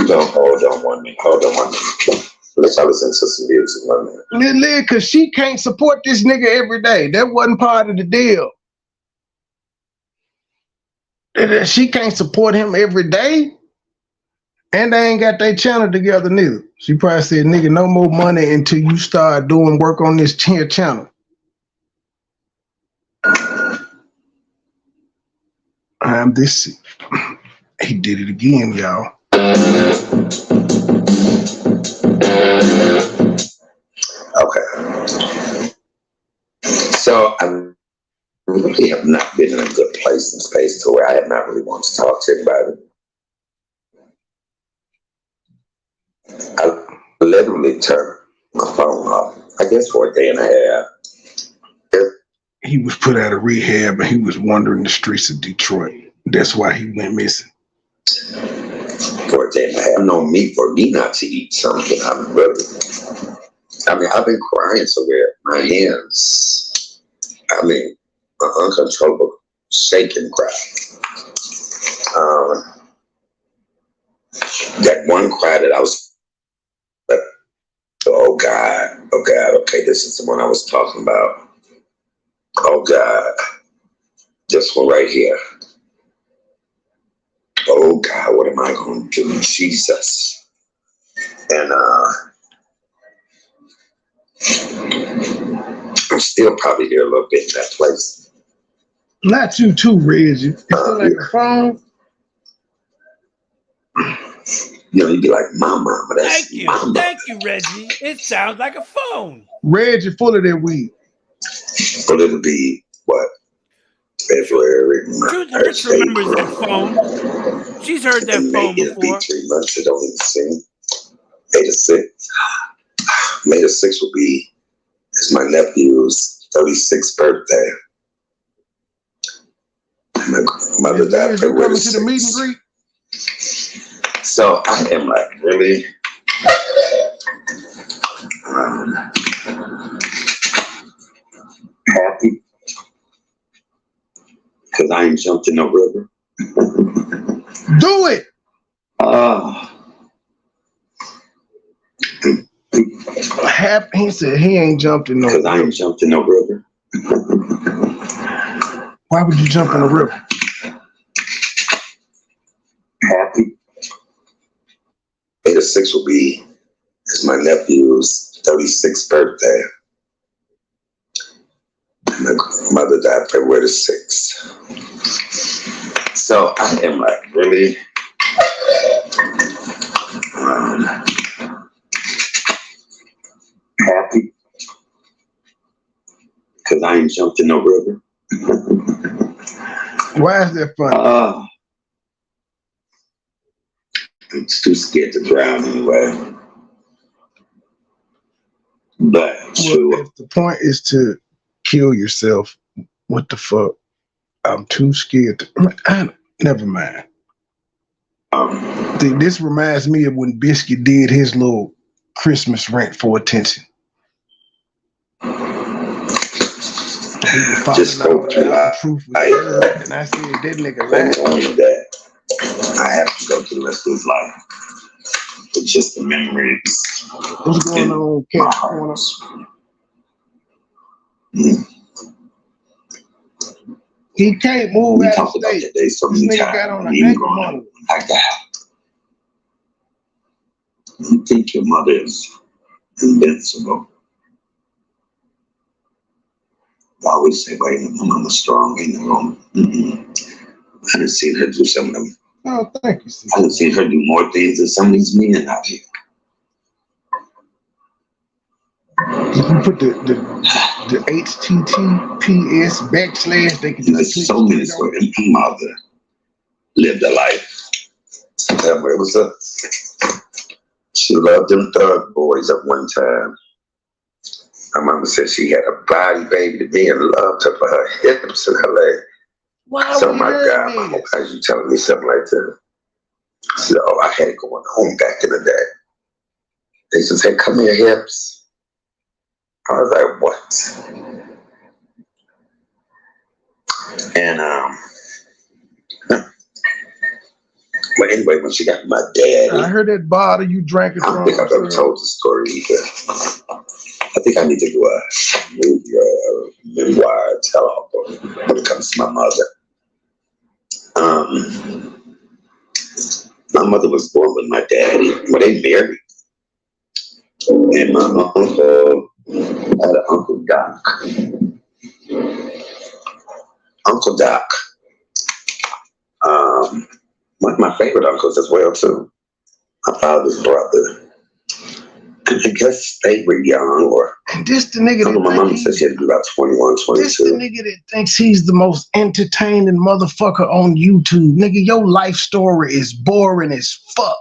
Hold on one minute. Let's listen to some music 1 minute. Miss Lee, because she can't support this nigga every day. That wasn't part of the deal. She can't support him every day. And they ain't got their channel together neither. She probably said, nigga, no more money until you start doing work on this channel. I'm this. He did it again, y'all. Okay. So I really have not been in a good place and space to where I have not really wanted to talk to anybody. I literally turned my phone off, I guess, for a day and a half. He was put out of rehab and he was wandering the streets of Detroit. That's why he went missing. For a day and a half. For me not to eat something, I've been crying so bad. My hands, an uncontrollable shaking cry. That one cry that I was, oh God, okay, this is the one I was talking about. Oh God, this one right here. Oh God, what am I going to do? Jesus. And I'm still probably there a little bit in that place. Not you too, Reggie. It's still like a phone. You'd be like, Mama, that's Thank you. Mama. Thank you, Reggie. It sounds like a phone. Reggie full of that weed. But it'll be what? February, Truth remembers that phone. She's heard that phone before. It'll be 3 months. It don't even seem. May the 6th. May the 6th will be. It's my nephew's 36th birthday. My mother died February 6th. To the meet and greet? So I am like really happy because I ain't jumped in no river. Do it. Happy. He said he ain't jumped in no river. Because I ain't jumped in no river. Why would you jump in the river? Happy. May the 6th will be. It's my nephew's 36th birthday. My mother died February 6th. So I am like really happy because I ain't jumped in no river. Why is that funny? I'm too scared to drown anyway. But if the point is to kill yourself, what the fuck? I'm too scared to. Never mind. This reminds me of when Biscuit did his little Christmas rant for attention. Just go to truth with her, and I said that nigga lied. I have to go to the rest of his life. It's just the memories. What's going on, Cat Corner? He can't move out of state. This nigga got on a ankle monitor. Like that. You think your mother is invincible? Why would always say, "Boy, my mama's strong, ain't no wrong." I done seen her do some of them. Oh, thank you, sis. I done seen her do more things than some of these men out here. If you put the HTTPS / they can There's so many stories. My mother lived a life. Tell me, it was she loved them thug boys at one time. My mama said she had a body, baby. The men loved her for her hips and her legs. Wow, So my God, Mama, why are you telling me something like that? She said, oh, I had it going home back in the day. They used to say, come here, hips. I was like, what? And but anyway, when she got my dad, I heard that bottle you drank it from. I don't think I've ever told the story either. I think I need to do a memoir tell-all when it comes to my mother. My mother was born with my daddy. Well, they married. And my uncle had an Uncle Doc. Uncle Doc. One of my favorite uncles as well, too. My father's brother. And I guess they were young, or and this the nigga that my mom said she had to be about 21, 22. This the nigga that thinks he's the most entertaining motherfucker on YouTube. Nigga, your life story is boring as fuck.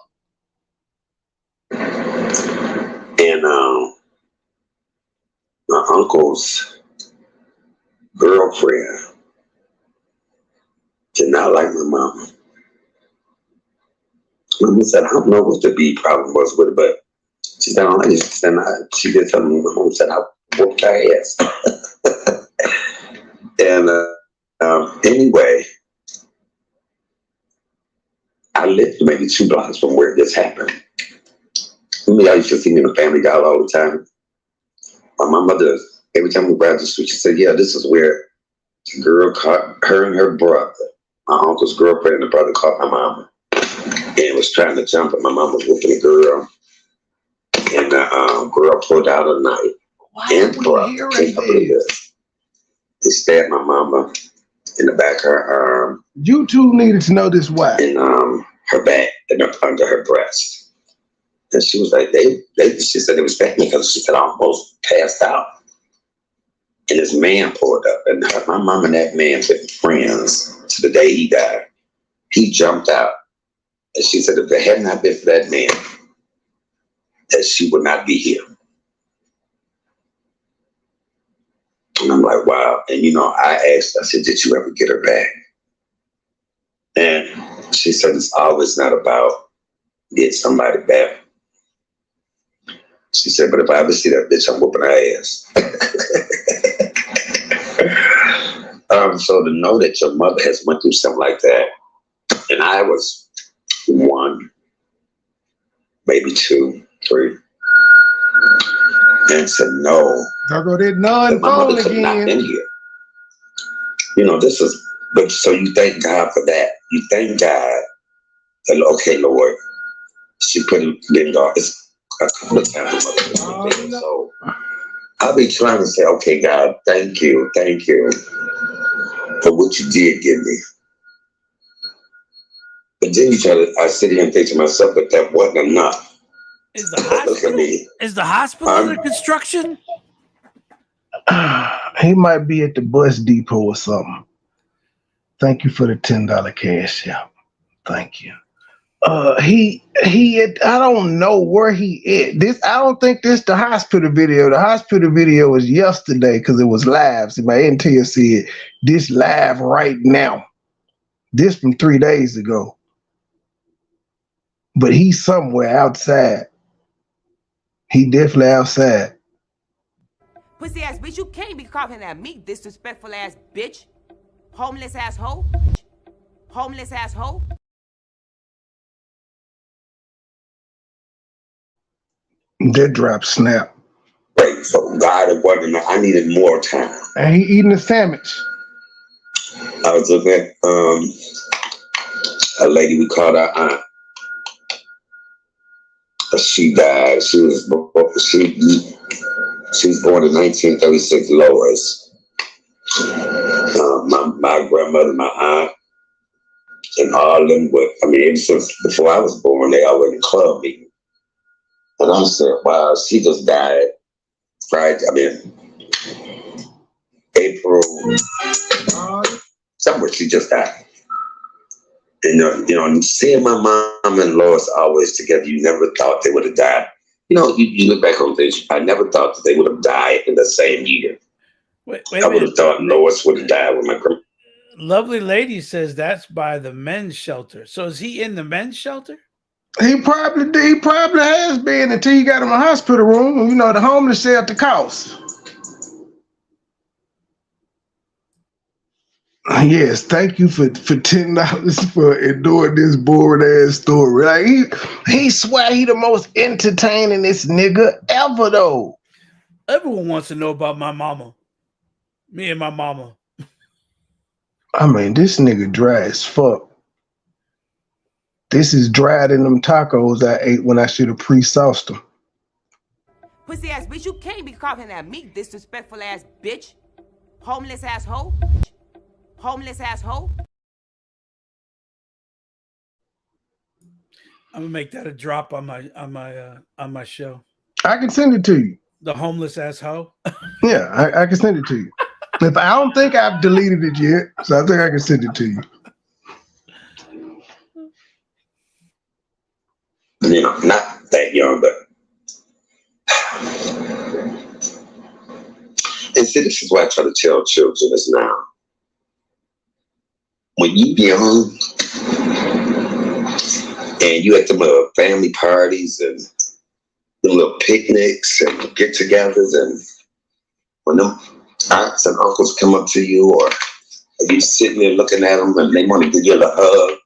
And my uncle's girlfriend did not like my mama. Mama said, I don't know what the big problem was with it, but she said, I don't like it. She did tell me, my mom said, I whooped her ass. And anyway, I lived maybe 2 blocks from where this happened. I used to see me in the Family Guy all the time. My mother, every time we grabbed the street, she said, yeah, this is where the girl caught her and her brother. My uncle's girlfriend and the brother caught my mama. And was trying to jump, and my mama was whooping the girl. And the girl pulled out a knife and brother. They stabbed my mama in the back of her arm. You two needed to know this why. And her back and under her breast. And she was like, she said they was stabbing me because she said I almost passed out. And this man pulled up, and my mom and that man been friends to the day he died. He jumped out. And she said if it had not been for that man, that she would not be here. And I'm like, wow. And I asked, I said, did you ever get her back? And she said, it's always not about getting somebody back. She said, but if I ever see that bitch, I'm whooping her ass. So to know that your mother has went through something like that, and I was 1, maybe 2, 3, and to know that my mother could not have been here. This is, but so you thank God for that. You thank God that, okay, Lord, she put it in darkness a couple of times. So I'll be trying to say, okay, God, thank you for what you did give me. But then I sit here and think to myself that that wasn't enough. Is the hospital under construction? He might be at the bus depot or something. Thank you for the $10 cash out. Thank you. I don't know where he is. I don't think this the hospital video. The hospital video was yesterday because it was live. So my intel said this live right now. This from 3 days ago. But he's somewhere outside. He definitely outside. Pussy ass bitch, you can't be coughing at me, disrespectful ass bitch. Homeless asshole. Homeless asshole. That drop snap. Right, so God, it wasn't enough. I needed more time. And he eating a sandwich. I was looking at a lady we called our aunt. She died. She was born in 1936, Lois. my grandmother, my aunt, and all of them. But I mean, ever since before I was born, they already clubbed me. And I'm saying, wow, she just died Friday. I mean, April, somewhere she just died. And seeing my mom and Lois always together, you never thought they would have died. You look back on this, I never thought that they would have died in the same year. Wait I would have thought Lois would have died with my grandma. Lovely lady says that's by the men's shelter. So is he in the men's shelter? He probably has been until you got him a hospital room. The homeless shelter costs. Yes, thank you for $10 for enduring this boring ass story. Like he swear he the most entertainingest nigga ever though. Everyone wants to know about my mama. Me and my mama. I mean, this nigga dry as fuck. This is drier than them tacos I ate when I should have pre-sauced them. Pussy ass bitch, you can't be coughing at me, disrespectful ass bitch. Homeless asshole. Homeless asshole. I'm gonna make that a drop on my show. I can send it to you. The homeless asshole. Yeah, I can send it to you. If I don't think I've deleted it yet, so I think I can send it to you. Not that young, but and see, this is why I try to tell children this now. When you young and you at the family parties and the little picnics and get-togethers, and when them aunts and uncles come up to you, or you sitting there looking at them and they want to give you a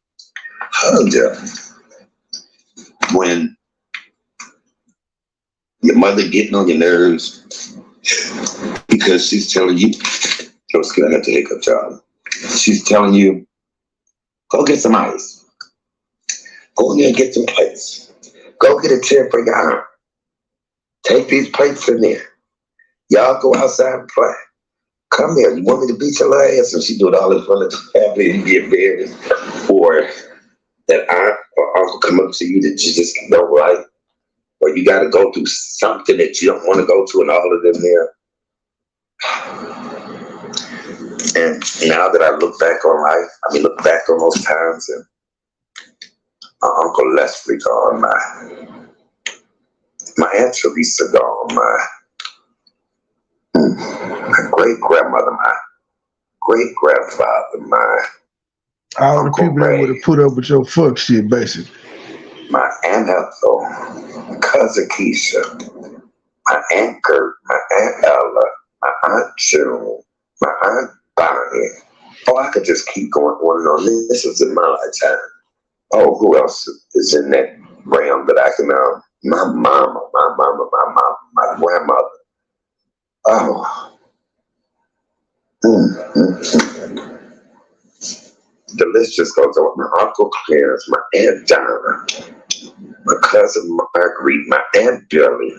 hug them. When your mother getting on your nerves because she's telling you, oh, excuse me, I got to hiccup, child. She's telling you, go get some ice. Go in there and get some plates. Go get a chair for your aunt. Take these plates in there. Y'all go outside and play. Come here. You want me to beat your ass? And she do it all in front of the family and get embarrassed. Or that aunt or uncle come up to you that you just don't like. Or you got to go through something that you don't want to go to, and all of them there. And now that I look back on life, look back on those times, and my Uncle Leslie gone, my Aunt Teresa gone, my great-grandmother, my great-grandfather, my all the people that would have put up with your fuck shit, basically. My Aunt Ethel, my cousin Keisha, my Aunt Gert, my Aunt Ella, my Aunt June, my Aunt Bonnie. Oh, I could just keep going on and on. This was in my lifetime. Oh, who else is in that realm that I can my mama, my grandmother. Oh. The list just goes on. My Uncle Clarence, my Aunt Donna, my cousin Marguerite, my Aunt Billy,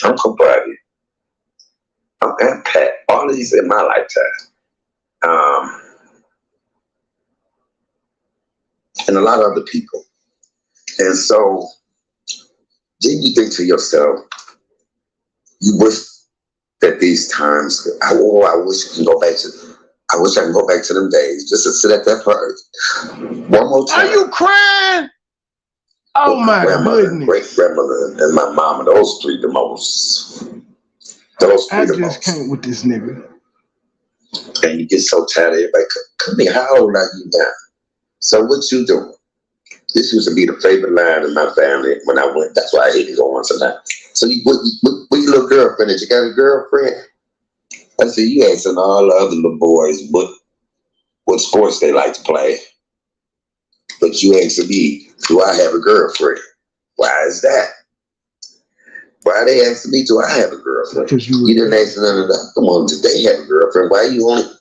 Uncle Buddy, Aunt Pat, all of these in my lifetime. And a lot of other people. And so, then you think to yourself, you wish that these times, I wish I can go back to them days, just to sit at that party one more time. Are you crying? Oh my goodness. Great-grandmother and my mama, those three the most. I just can't with this nigga. And you get so tired of everybody. Come here, how old are you now? So what you doing? This used to be the favorite line in my family when I went. That's why I hated going sometimes. So what your little girlfriend? Did you got a girlfriend? I said, you asking all the other little boys what sports they like to play. But you asking me, do I have a girlfriend? Why is that? Why are they asking me, do I have a girlfriend? You didn't ask none of that. Come on, did they have a girlfriend? Why are you on it?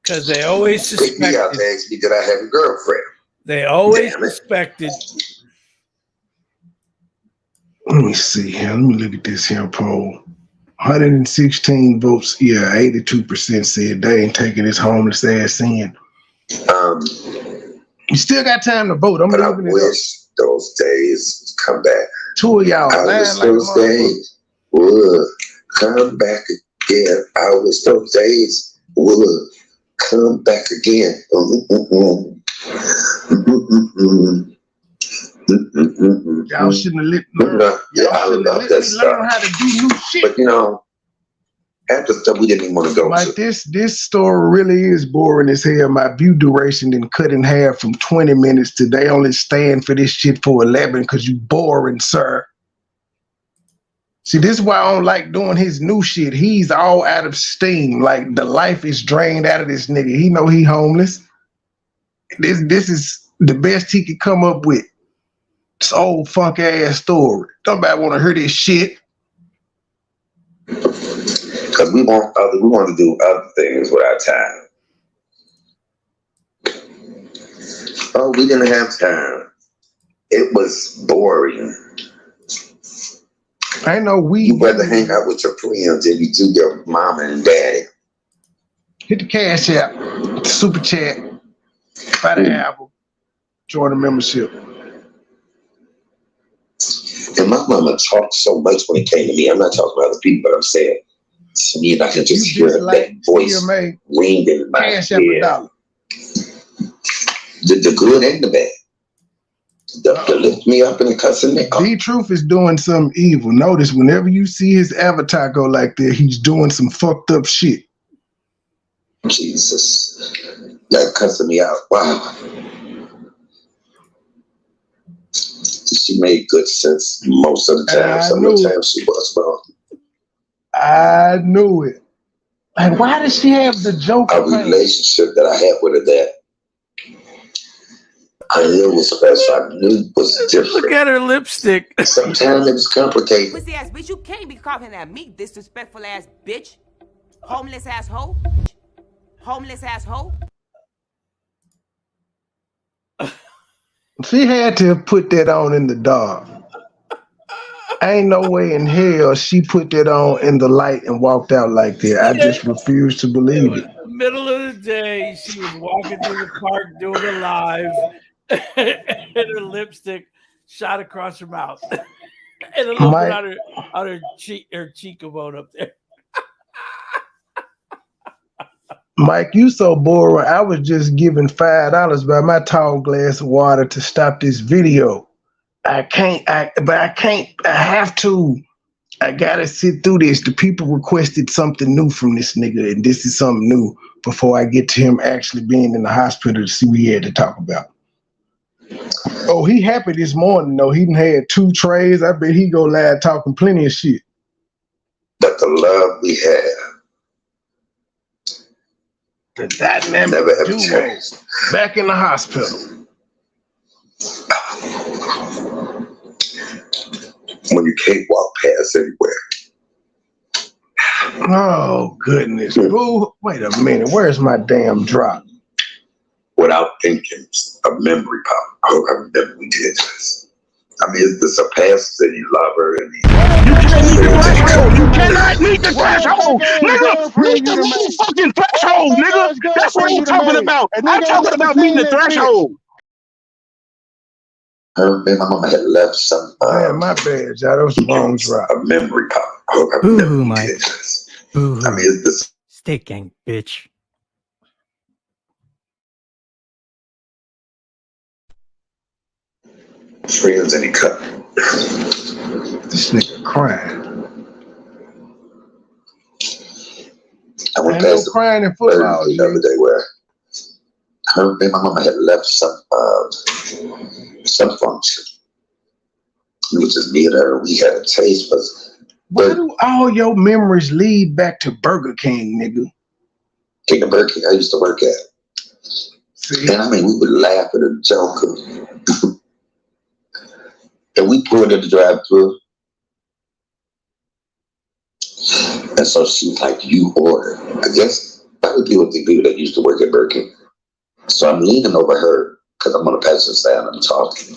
Because they always suspected. Pick me out to ask me, did I have a girlfriend? They always suspected. Let me see here. Let me look at this here poll. 116 votes. Yeah, 82% said they ain't taking this homeless ass in. You still got time to vote. I'm but I leaving it wish those days come back. Two of y'all I lying wish like those days would come back again. I wish those days would come back again. Y'all shouldn't have let me learn how to do new shit. But you know, after stuff we didn't even want to go like to. This story really is boring as hell. My view duration didn't cut in half from 20 minutes to they only stand for this shit for 11 because you boring, sir. See, this is why I don't like doing his new shit. He's all out of steam. Like the life is drained out of this nigga. He know he homeless. This is the best he could come up with. This old funk ass story. Nobody want to hear this shit. Because we want to do other things with our time. Oh, we didn't have time. It was boring. I know You'd rather hang out with your friends than you do your mama and daddy. Hit the cash app, super chat, buy the album, join the membership. And my mama talked so much when it came to me. I'm not talking about other people, but I'm saying to me, if I can just hear that voice ring in my cash head. app The good and the bad. The lift me up and the cussing me up. D-Truth is doing something evil. Notice whenever you see his avatar go like that, he's doing some fucked up shit. Jesus. That cussing me out. Wow. She made good sense most of the time. Some of the time she was wrong. I knew it. Like, why does she have the joke? A relationship that I had with her that I knew was special. I knew was different. Look at her lipstick. Sometimes it was complicated. Pussy ass bitch, you can't be coughing at me, disrespectful ass bitch. Homeless asshole. Homeless asshole. She had to put that on in the dark. Ain't no way in hell she put that on in the light and walked out like that. I just refuse to believe it. Middle of the day, she was walking through the park doing a live, and her lipstick shot across her mouth, and a little bit on her cheekbone up there. Mike, you so boring. I was just given $5 by my tall glass of water to stop this video. I have to. I gotta sit through this. The people requested something new from this nigga, and this is something new before I get to him actually being in the hospital to see what he had to talk about. Oh, he happy this morning though. He done had 2 trays. I bet he go live talking plenty of shit. But the love we had, the dynamic never ever duo changed. Back in the hospital. When you can't walk past anywhere. Oh goodness. Boo, wait a minute. Where's my damn drop? Without thinking, a memory pop. I hope I remember we did this. I mean, it's the surpasses that you love her and You cannot meet the threshold. Nigga, meet the motherfucking threshold, nigga. That's what I'm talking about. I'm talking about meeting the threshold. Her and my mama had left some. Man, my bad, y'all. That was the wrong drop. A memory pop. I hope I remember we did this. I mean, it's the Steak gang, bitch. friends and he cut. This nigga crying. I went Ain't past no crying in football the other day where her and my mama had left some function. It was just me and her. We had a taste, why do all your memories lead back to Burger King, nigga? King of Burger King, I used to work at. See? And I mean, we would laugh at a joke. And we pulled in the drive-thru. And so she was like, you order. I guess that would be with the people that used to work at Burger King. So I'm leaning over her because I'm on the passenger side and I'm talking.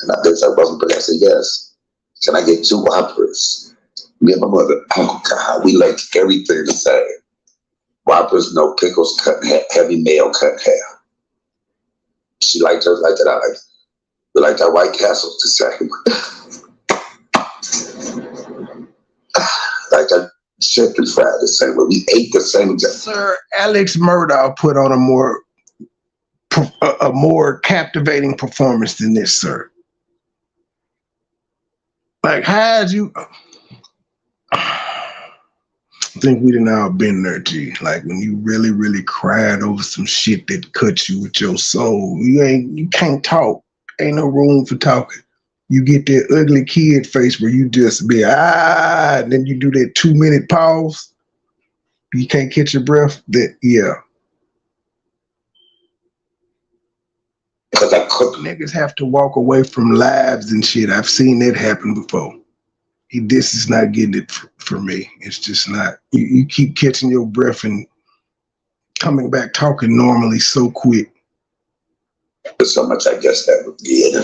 And I guess I wasn't, but I said, yes. Can I get 2 Whoppers? Me and my mother, oh God, we liked everything the same. Whoppers, no pickles, cut in half, heavy mayo, cut in half. She liked hers like that. I liked it. We liked our White Castles the same. Like that chicken fried the same way. We ate the same thing. Sir Alex Murdaugh put on a more captivating performance than this, sir. Like, how'd you? I think we done all been there, G. Like when you really, really cried over some shit that cut you with your soul. You can't talk. Ain't no room for talking. You get that ugly kid face where you just be and then you do that 2-minute pause. You can't catch your breath. Because I cook. Niggas have to walk away from lives and shit. I've seen that happen before. This is not getting it for me. It's just not. You keep catching your breath and coming back talking normally so quick. There's so much, I guess, that would be it.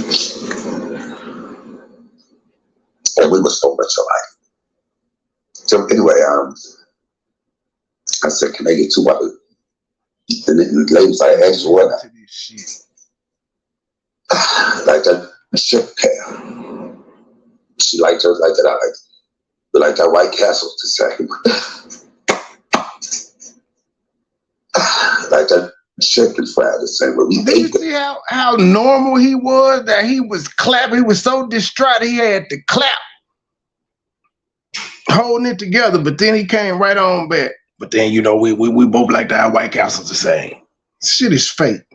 And we were so much alike. So anyway, I said, can I get 2 water? And the lady was like, extra what? Like that shit hair. She liked hers like that. I liked it. We liked our White Castles the same. Like that chicken fried the same way. We Did you see how normal he was? That he was clapping. He was so distraught he had to clap, holding it together. But then he came right on back. But then we both liked our White Castles the same. Shit is fake.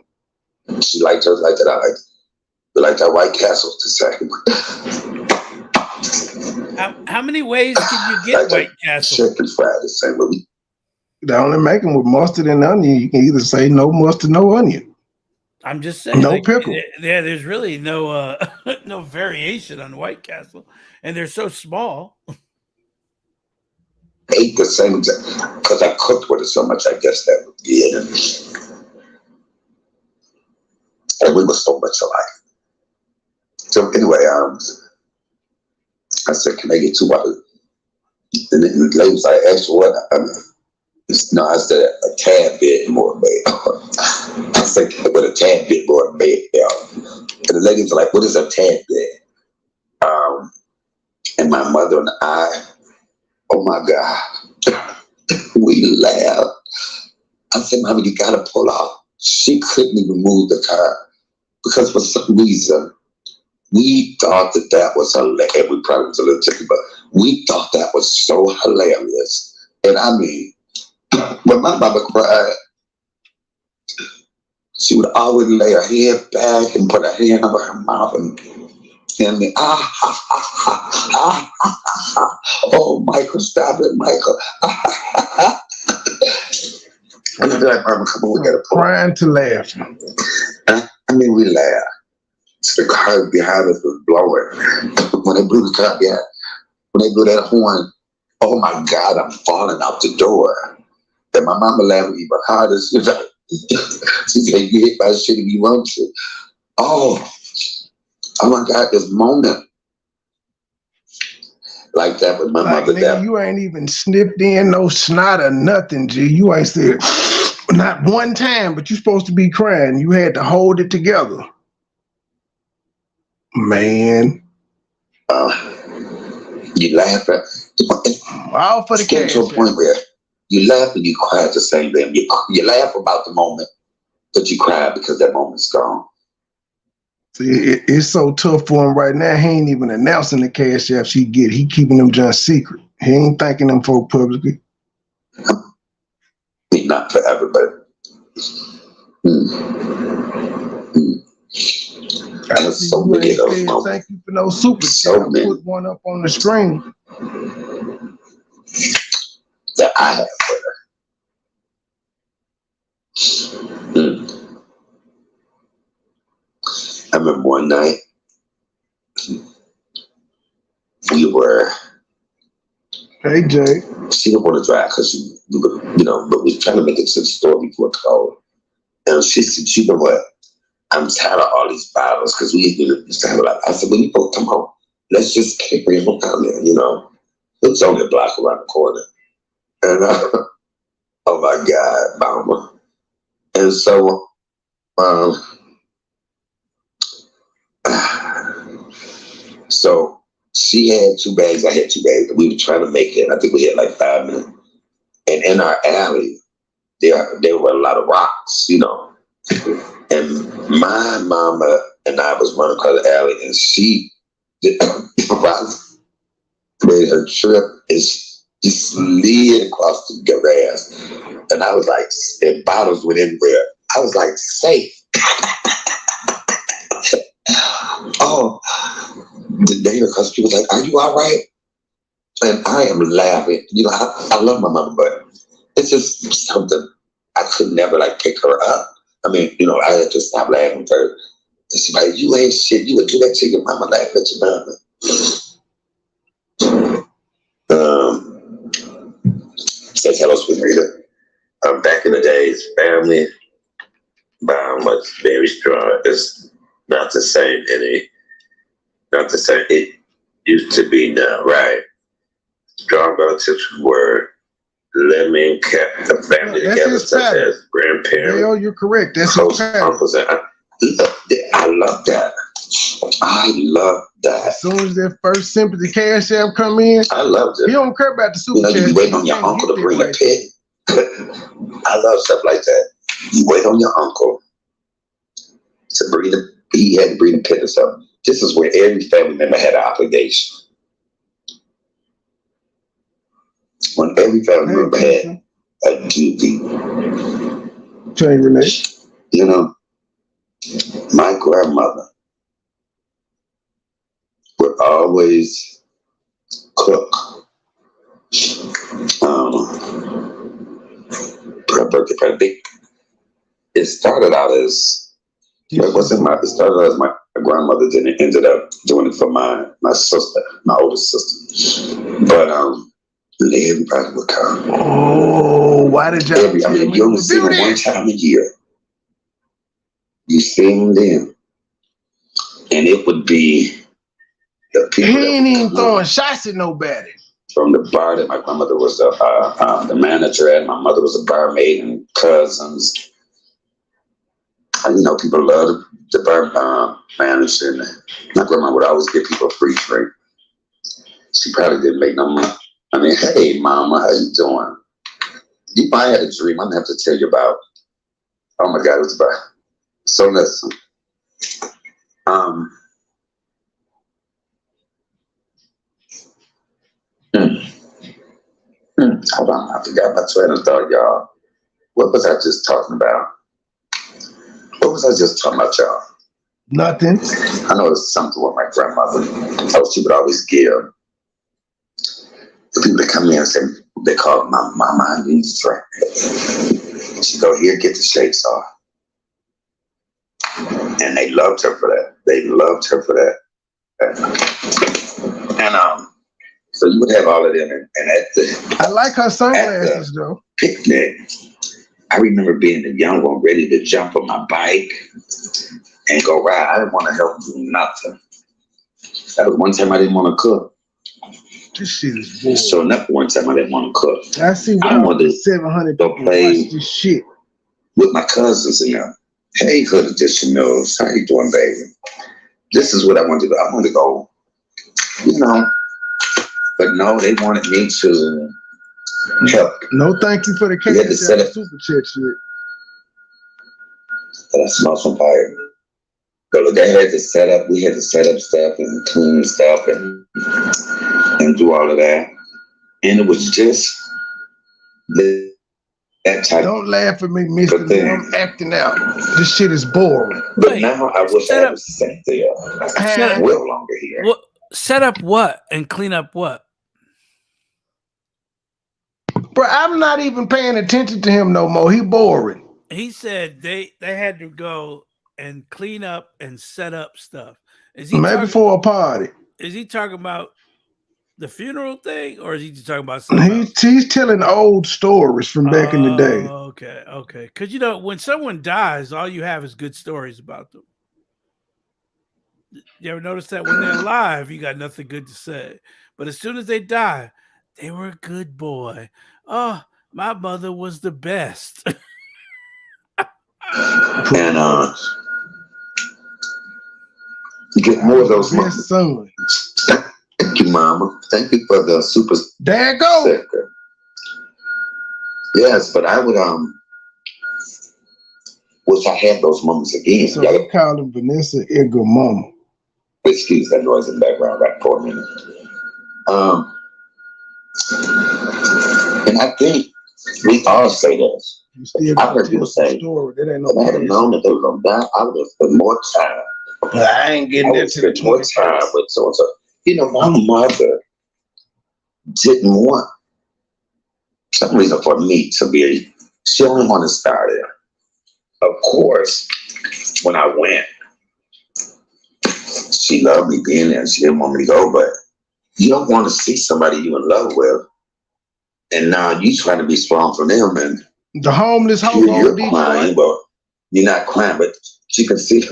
She liked hers like that. I liked it. We liked our White Castles the same. How many ways can you get White Castle? Chicken fried the same way. They only make them with mustard and onion. You can either say no mustard, no onion. I'm just saying, no pickle. Yeah, there's really no no variation on White Castle, and they're so small. Ate the same because I cooked with it so much. I guess that would be it. And we were so much alike. So anyway, I said, can I get 2 water? And the lady was like, extra what? No, I said a tad bit more, babe. I said, with a tad bit more, babe. And the lady was like, what is a tad bit? And my mother and I, oh my God, we laughed. I said, Mommy, you gotta pull off. She couldn't even move the car because for some reason, we thought that was hilarious. We probably was a little chicken, but we thought that was so hilarious. And I mean, when my mama cried, she would always lay her head back and put her hand over her mouth and me, oh, Michael, stop it, Michael. And I'd be like, Mama, come on, we gotta pull. Crying to laugh. I mean, we laughed. So the car behind us was blowing. When they blew the car behind, when they blew that horn, oh my God, I'm falling out the door. And my mama laughed at me behind us. She said, you hit my shit if you want to. Oh my God, this moment. Like that with my mother. Nigga, you ain't even snipped in no snot or nothing, G. You ain't said not one time, but you supposed to be crying. You had to hold it together. Man. You laugh at all for the cash. To a point where you laugh and you cry at the same time. You laugh about the moment, but you cry because that moment's gone. See, it's so tough for him right now. He ain't even announcing the cash apps he get. He keeping them just secret. He ain't thanking them folk publicly. Not for everybody. I was so many of those moments. Thank you for no super chat. Put one up on the screen that I have for her. I remember one night we were. Hey Jay. She didn't want to drive because but we were trying to make it to the store before it closed. And she said, you know what? I'm tired of all these bottles because we used to have a lot. I said, well, you both come home. Let's just carry them down there, It was only a block around the corner. And oh my God, mama. And so, so she had 2 bags, I had 2 bags. We were trying to make it. I think we had like 5 minutes. And in our alley, there were a lot of rocks, you know. And my mama and I was running across the alley, and she made her trip, and she slid across the grass. And I was like, and bottles went everywhere. I was like, safe. Oh, the neighbor across the street was like, are you all right? And I am laughing. You know, I love my mama, but it's just something. I could never like pick her up. I mean, you know, I had to stop laughing with her. And she's like, you ain't shit. You would do that to your mama, laugh at your mama. Says hello, sweet Rita. Back in the days, family bond was very strong. It's not the same not the same it used to be now, right? Strong relatives were living, kept the family together, such as grandparents. Yo, you're correct. That's his uncles. I love that. I love that. As soon as that first sympathy cash app come in, I loved it. You don't care about the super chat. You be waiting on your uncle to bring a pig. I love stuff like that. You wait on your uncle to bring he had to bring the pig or something. This is where every family member had an obligation. When every family member had a duty. Renee. You know, my grandmother would always cook. Her birthday party. It started out as my grandmother didn't ended up doing it for my sister, my oldest sister. But everybody would come. Oh, why did y'all? You only see them one time a year. You see them then, and it would be the people. He ain't even throwing shots at nobody. From the bar that my grandmother was the manager at, my mother was a barmaid, and cousins. And, you know, people love the bar manager. And my grandma would always give people a free drink. She probably didn't make no money. I mean, hey, mama, how you doing? You might have a dream I'm gonna have to tell you about. Oh my God, it was about. So listen. Hold on, I forgot my train of thought, y'all. What was I just talking about? What was I just talking about, y'all? Nothing. I know it was something with my grandmother. Oh, she would always give the people that come in and say, they call my mama needs a drink. She go, here, get the shakes off. And they loved her for that. They loved her for that. And so you would have all of them, and at the I like her sunglasses though. Picnic, I remember being the young one ready to jump on my bike and go ride. I didn't want to help do nothing. That was one time I didn't want to cook. This shit is boring. So enough one time I didn't want to cook. I see I wanted to 700 go play this shit with my cousins and them. Hey, Hood Edition News, how you doing, baby? This is what I wanted to do. I wanted to go, you know, but no, they wanted me to help. No, thank you for the cash. Super chat shit. And I smell some fire. But look, they had to set up. We had to set up stuff and clean stuff and do all of that. And it was just that type. Don't laugh at me, Mister. I'm acting out. This shit is boring. But now I wish I had sat there well longer here. What, set up what and clean up what? Bro, I'm not even paying attention to him no more. He boring. He said they had to go and clean up and set up stuff. Is he maybe for a party? Is he talking about the funeral thing, or is he just talking about something? He's telling old stories from back in the day. Okay. Because you know, when someone dies, all you have is good stories about them. You ever notice that when they're alive, you got nothing good to say, but as soon as they die, They were a good boy. Oh, my mother was the best. And get more of those best son. Thank you, Mama. Thank you for the super. There you go. Sector. Yes, but I would wish I had those moments again. So they call him Vanessa Edgar Mama. Excuse that noise in the background right for a minute. And I think we all say this. I heard people say, if I had known that they were going to die, I would have spent more time. But I ain't getting into the more time with so and so. You know, my mother didn't want some reason for me to be. She only wanted to start there. Of course, when I went, she loved me being there. She didn't want me to go, but you don't want to see somebody you in love with, and now you trying to be strong for them, and the homeless you're crying, but you're not crying, but you can see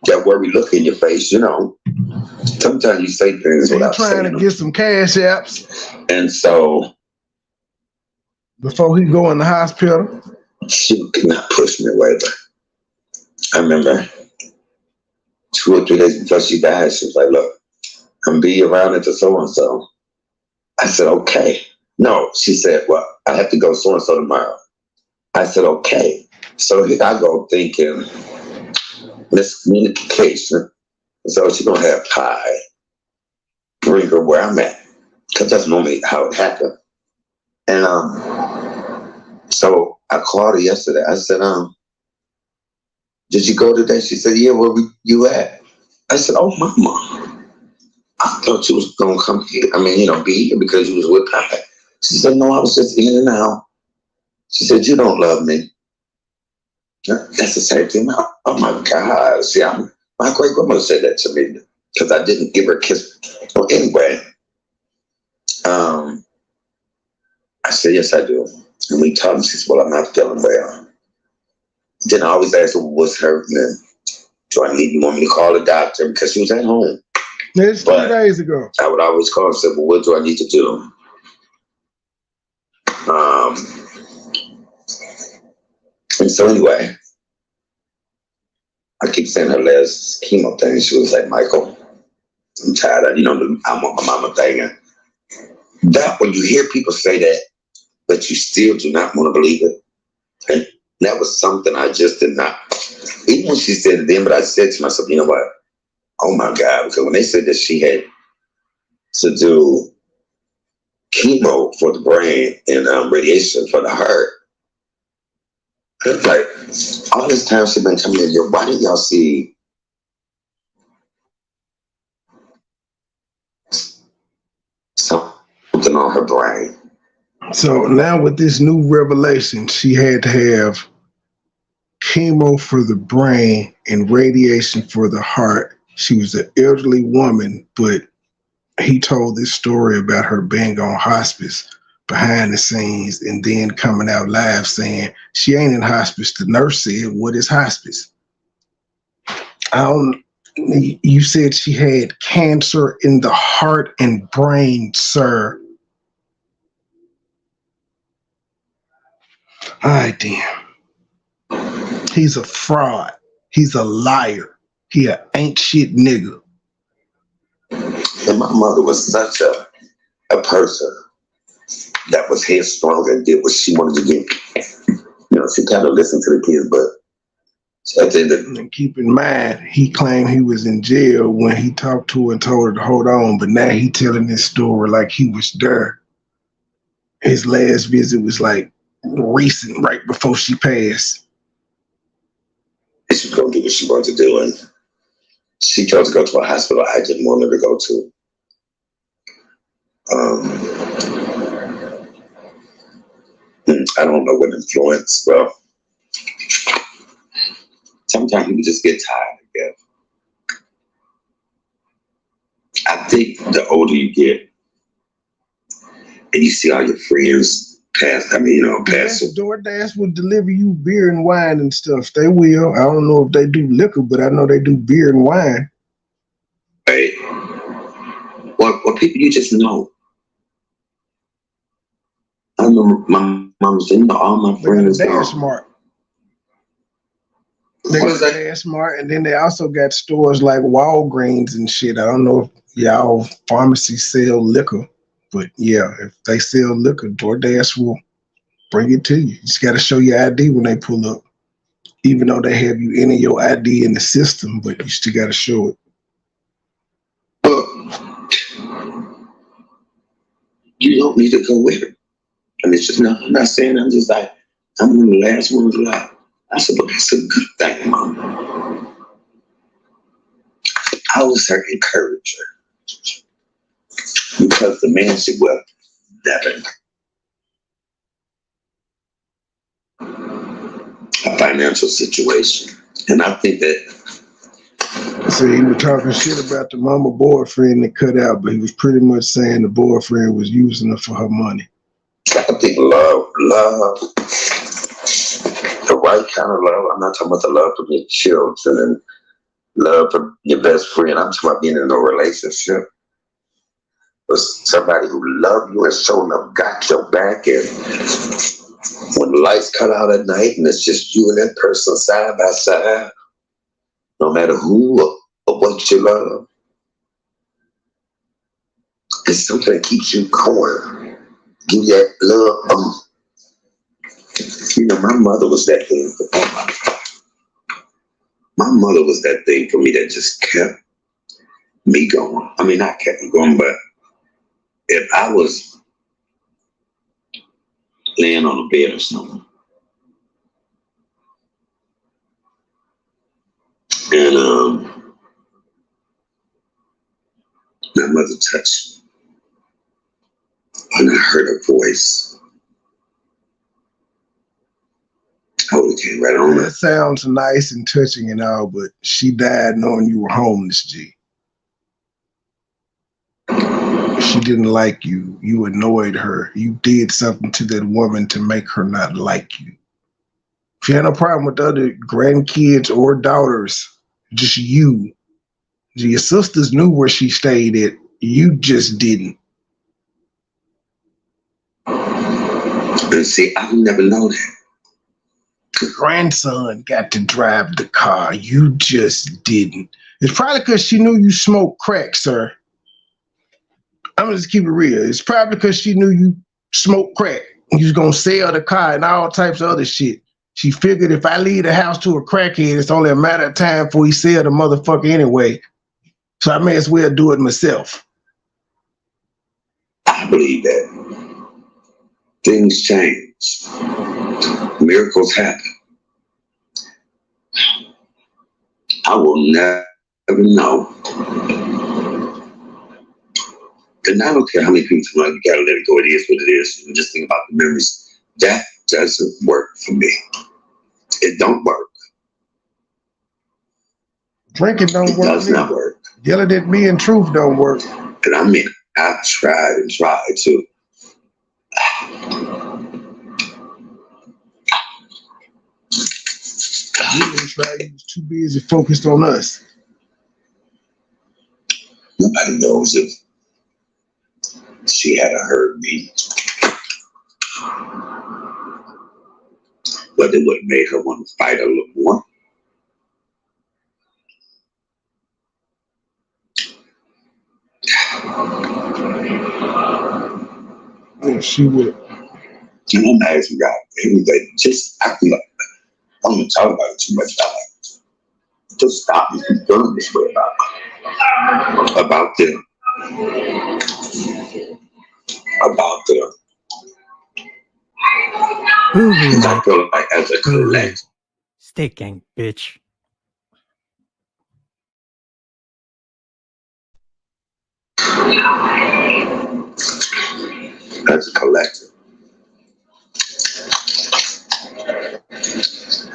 that worried look in your face. You know, sometimes you say things without trying to get some cash apps, and so before he go in the hospital, she could not push me away. But I remember 2 or 3 days before she died, she was like, "Look, I'm be around it to so and so." I said, "Okay." No, she said, "Well, I have to go so and so tomorrow." I said, "Okay." So here I go thinking miscommunication. So she's gonna have pie, bring her where I'm at, because that's normally how it happened. And so I called her yesterday. I said, "Did you go today?" She said, "Yeah, where you at?" I said, "Oh, Mama, I thought you was gonna come here. I mean, be here because you was with Papa." She said, "No, I was just in and out." She said, "You don't love me." That's the same thing. Oh my God. See, my great grandmother said that to me because I didn't give her a kiss. Well, anyway, I said, "Yes, I do." And we talked, and she said, "Well, I'm not feeling well." Then I always asked her, "What's hurting? And do I need you want me to call a doctor?" Because she was at home. It's 3 days ago. I would always call and say, "Well, what do I need to do?" And so anyway, I keep saying her last chemo thing. She was like, "Michael, I'm tired of, I want my mama thing." And that when you hear people say that, but you still do not want to believe it. And that was something I just did not. Even when she said it then, but I said to myself, you know what? Oh my God, because when they said that she had to do chemo for the brain and radiation for the heart, it's like all this time she's been coming in here. Why didn't y'all see something on her brain? So now with this new revelation, she had to have chemo for the brain and radiation for the heart. She was an elderly woman, but he told this story about her being on hospice behind the scenes and then coming out live saying she ain't in hospice. The nurse said, "What is hospice?" You said she had cancer in the heart and brain, sir. All right, damn. He's a fraud. He's a liar. He a ain't shit nigga. And my mother was such a person that was headstrong and did what she wanted to do. She kind of listened to the kids, but at the end of and keep in mind, he claimed he was in jail when he talked to her and told her to hold on, but now he telling this story like he was there. His last visit was like recent, right before she passed. She was going to do what she wanted to do, and she chose to go to a hospital I didn't want her to go to. I don't know what influence. Well, sometimes you just get tired of it. I think the older you get, and you see all your friends pass. Pass. DoorDash will deliver you beer and wine and stuff. They will. I don't know if they do liquor, but I know they do beer and wine. Right. Or people you just know. I know my mom said, all my friends They're gone. smart. They got Dad Smart, and then they also got stores like Walgreens and shit. I don't know if y'all pharmacies sell liquor, but yeah, if they sell liquor, DoorDash will bring it to you. You just got to show your ID when they pull up, even though they have you enter your ID in the system, but you still got to show it. You don't need to go with her. And it's just, no, I'm not saying, I'm just like, I'm one of the last ones alive. I said, but that's a good thing, Mom. I was her encourager. Because the man said, well, never. A financial situation. And I think that. So he was talking shit about the mama boyfriend that cut out, but he was pretty much saying the boyfriend was using her for her money. I think love, the right kind of love. I'm not talking about the love for your children and love for your best friend. I'm talking about being in a relationship with somebody who loves you and so enough got your back. And when the lights cut out at night and it's just you and that person side by side, no matter who or what you love, it's something that keeps you going. Give you that love. You know, my mother was that thing for me. My mother was that thing for me that just kept me going. I mean, not kept me going, but if I was laying on a bed or something, and my mother touched me, and I heard her voice, I would have came right on. That sounds nice and touching and all, but she died knowing you were homeless, G. She didn't like you. You annoyed her. You did something to that woman to make her not like you. She had no problem with other grandkids or daughters, just you. Your sisters knew where she stayed at. You just didn't. And see, I would never know that. The grandson got to drive the car. You just didn't. It's probably because she knew you smoked crack, sir. I'm gonna just keep it real. It's probably because she knew you smoked crack. You was gonna sell the car and all types of other shit. She figured if I leave the house to a crackhead, it's only a matter of time before he sell the motherfucker anyway. So I may as well do it myself. I believe that things change. Miracles happen. I will never know. And I don't care how many people tell me, you gotta let it go, it is what it is, and just think about the memories. That doesn't work for me. It don't work. Drinking don't work. It does not work. Yelling at me and truth don't work. And I mean, I've tried and tried to. You didn't try. You was too busy focused on us. Nobody knows if she had heard me, but it would have made her want to fight a little more. Yeah, she would. You know, I'm asking God every day, just I feel like I don't even talk about it too much. Just stop me from feeling this way about them. About them. I feel like as a collective. Sticking, bitch. As a collective.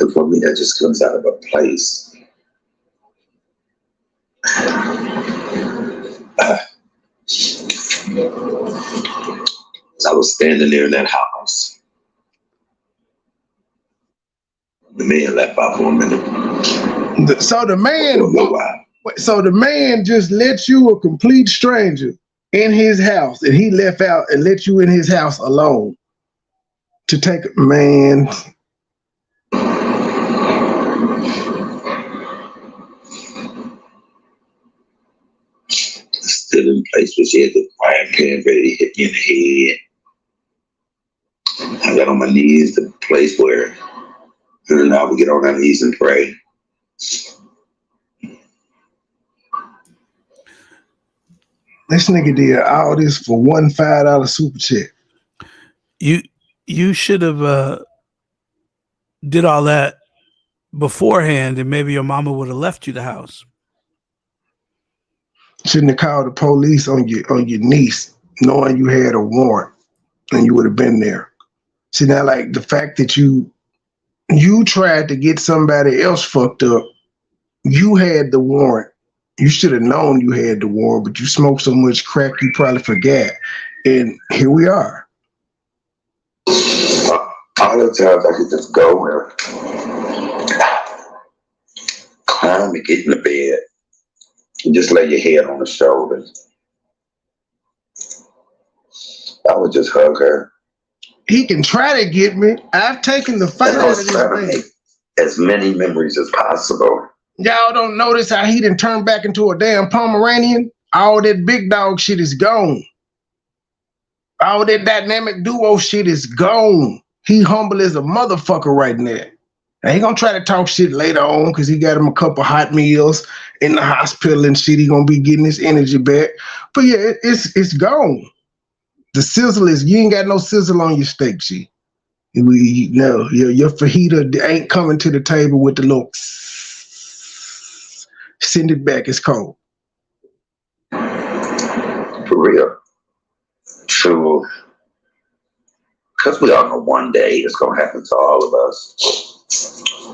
And for me, that just comes out of a place. I was standing there in that house. The man left out for a minute. So the man just let you, a complete stranger, in his house, and he left out and let you in his house alone. to take man. Still in place where she had the frying pan ready to hit me in the head. I got on my knees, the place where and I would get on our knees and pray. This nigga did all this for one $5 super chat. You should have did all that beforehand, and maybe your mama would have left you the house. Shouldn't have called the police on your niece, knowing you had a warrant, and you would have been there. See, now, like the fact that you tried to get somebody else fucked up, you had the warrant. You should have known you had the warrant, but you smoked so much crack you probably forgot. And here we are. All the times I could just go and climb and get in the bed and just lay your head on the shoulders. I would just hug her. He can try to get me. I've taken the fight out of this thing. As many memories as possible. Y'all don't notice how he done turned back into a damn Pomeranian? All that big dog shit is gone. All that dynamic duo shit is gone. He humble as a motherfucker right now. Now he gonna try to talk shit later on because he got him a couple hot meals in the hospital and shit. He gonna be getting his energy back. But yeah, it's gone. The sizzle is, you ain't got no sizzle on your steak, G. No, your fajita ain't coming to the table with the little send it back, it's cold. For real. True. Because we all know one day it's going to happen to all of us.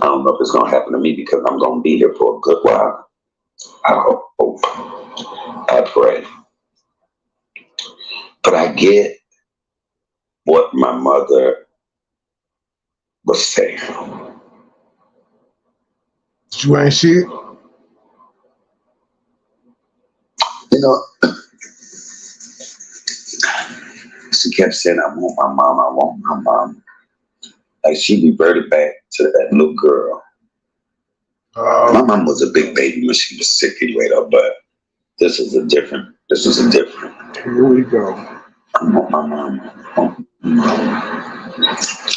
I don't know if it's going to happen to me because I'm going to be here for a good while. I hope. I pray. But I get what my mother was saying. You ain't shit? You know, she kept saying, I want my mom, I want my mom. Like she reverted back to that little girl. My mom was a big baby when she was sick anyway, though, but this is a different. Here we go. I want my mom.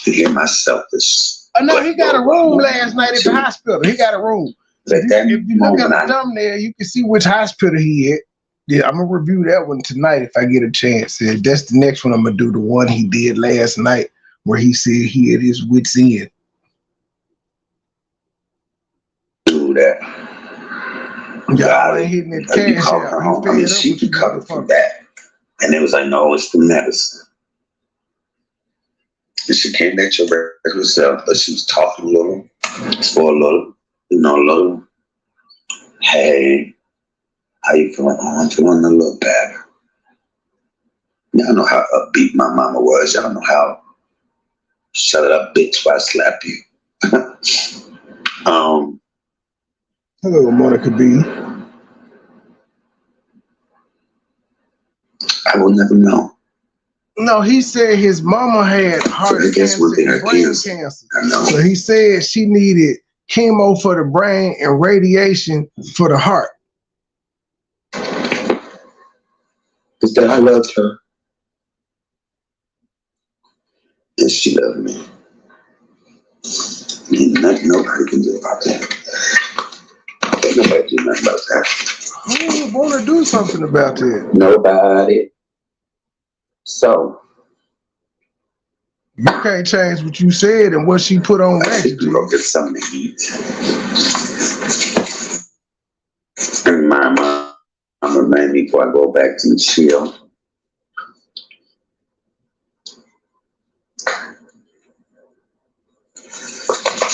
To hear myself this. Oh no, he got a room last night at the hospital. He got a room. If you look at the thumbnail, you can see which hospital he at. Yeah, I'm gonna review that one tonight if I get a chance. And that's the next one I'm gonna do, the one he did last night where he said he had his wits end. Do that. Y'all ain't hitting that cash out. I mean, she recovered from that. And it was like, no, it's the medicine. And she came back to herself, but she was talking a little, for a little, a little. Hey, how you feeling? Oh, I'm feeling a little better. Y'all know how upbeat my mama was. Y'all know how, shut it up, bitch, while I slap you. Hello, Monica B. I will never know. No, he said his mama had heart cancer and brain cancer. I know. So he said she needed chemo for the brain and radiation for the heart. Because that I loved her. And she loved me. And nothing nobody can do about that. Nobody do nothing about that. Who would want to do something about that? Nobody. So you can't change what you said and what she put on I should go get something to eat. And my mom remind me before I go back to chill.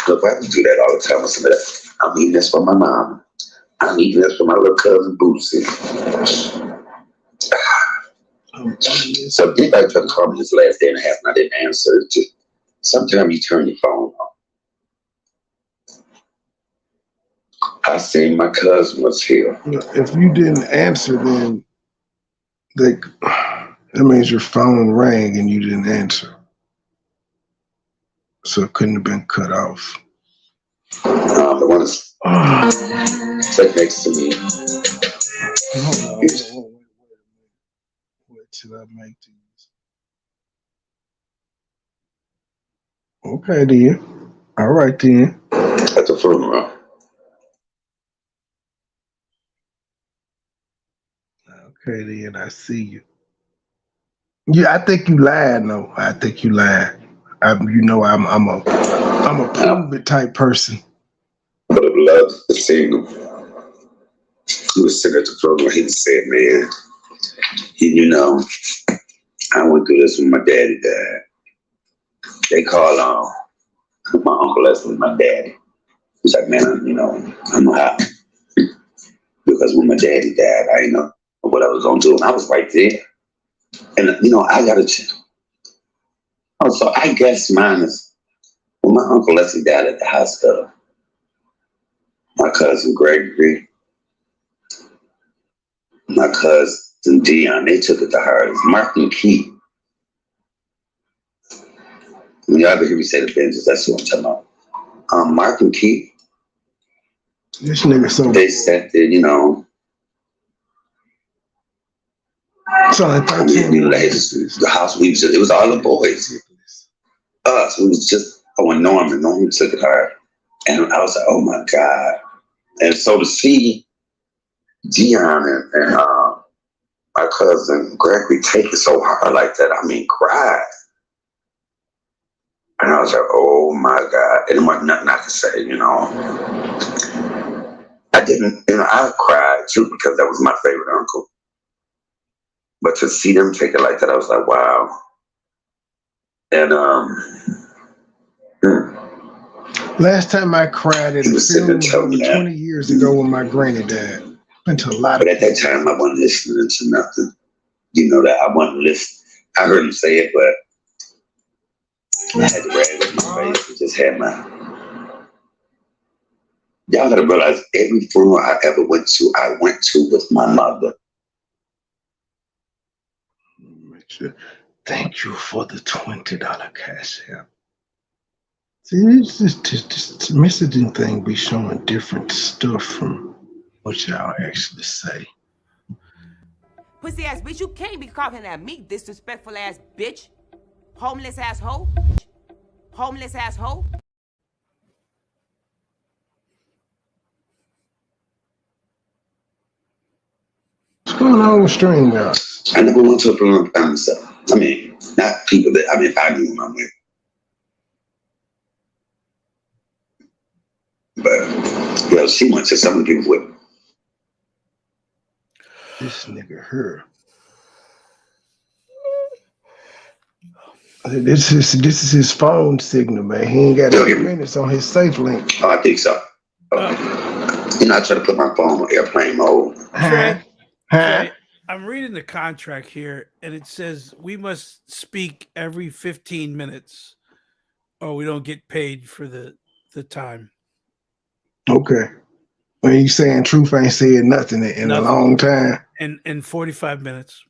Look, I have to do that all the time. I said, I'm eating this for my mom. I'm eating this for my little cousin Boosie. So anybody tried to call me this last day and a half and I didn't answer. Just sometimes you turn your phone off. I seen my cousin was here. If you didn't answer, then that means your phone rang and you didn't answer. So it couldn't have been cut off. The one is right next to me. Hold on. Wait till I make these. Okay, then. All right, then. At the funeral. Okay, then. I see you. Yeah, I think you lied. No, I think you lied. I'm a prove it type person. I would have loved to see him. He was sitting at the funeral. He said, "Man, I went through this when my daddy died. They called on my uncle Leslie, my daddy. He's like, man, I'm happy because when my daddy died, I didn't know what I was gonna do, and I was right there. And I got a chance. Oh, so I guess mine is when my uncle Leslie died at the hospital. My cousin Gregory, my cousin Dion, they took it to heart. It's Mark and Keith. When y'all ever hear me say the Benjis, that's what I'm talking about. Mark and Keith. This nigga so. They said that, So like 13 the house it was all the boys. Us, we was just Norman took it hard. And I was like, oh my God. And so to see Dion and my cousin Gregory take it so hard like that, cry. And I was like, oh my God. And it wasn't nothing I could say, I didn't, I cried too because that was my favorite uncle. But to see them take it like that, I was like, wow. And last time I cried at a funeral was 20 years ago when my granny died. But at that time, I wasn't listening to nothing. That I wasn't listening. I heard him say it, but I had to rag with my face. It just had my. Y'all gotta realize every funeral I ever went to with my mother. Thank you for the $20 cash app. See, this messaging thing be showing different stuff from what y'all actually say. Pussy ass bitch, you can't be coughing at me, disrespectful ass bitch. Homeless asshole. Homeless asshole. What's going on with StreamYard? I never went to a funeral by myself. Not people that, if I knew my way. But, she went to some people with. This nigga her. This is his phone signal, man. He ain't got 8 minutes on his safe link. Oh, I think so. Okay. I try to put my phone on airplane mode. Trey, I'm reading the contract here, and it says we must speak every 15 minutes, or we don't get paid for the time. Okay. When you saying Truth ain't said nothing in a long time. In 45 minutes.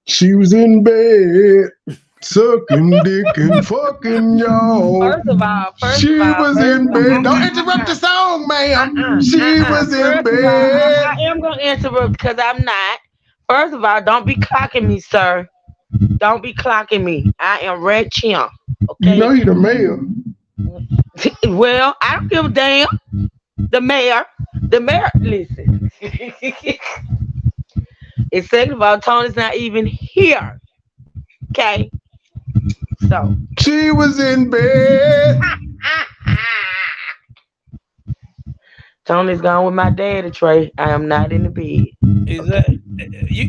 She was in bed, sucking dick and fucking y'all. First of all, she was in bed. Don't interrupt the song, ma'am. She was in bed. I am going to interrupt because I'm not. First of all, don't be clocking me, sir. Don't be clocking me. I am Red Chimp. Okay? You know you're the mayor. Well, I don't give a damn. The mayor, listen. And second of all, Tony's not even here. Okay? So. She was in bed. Tony's gone with my daddy, Trey. I am not in the bed. Is that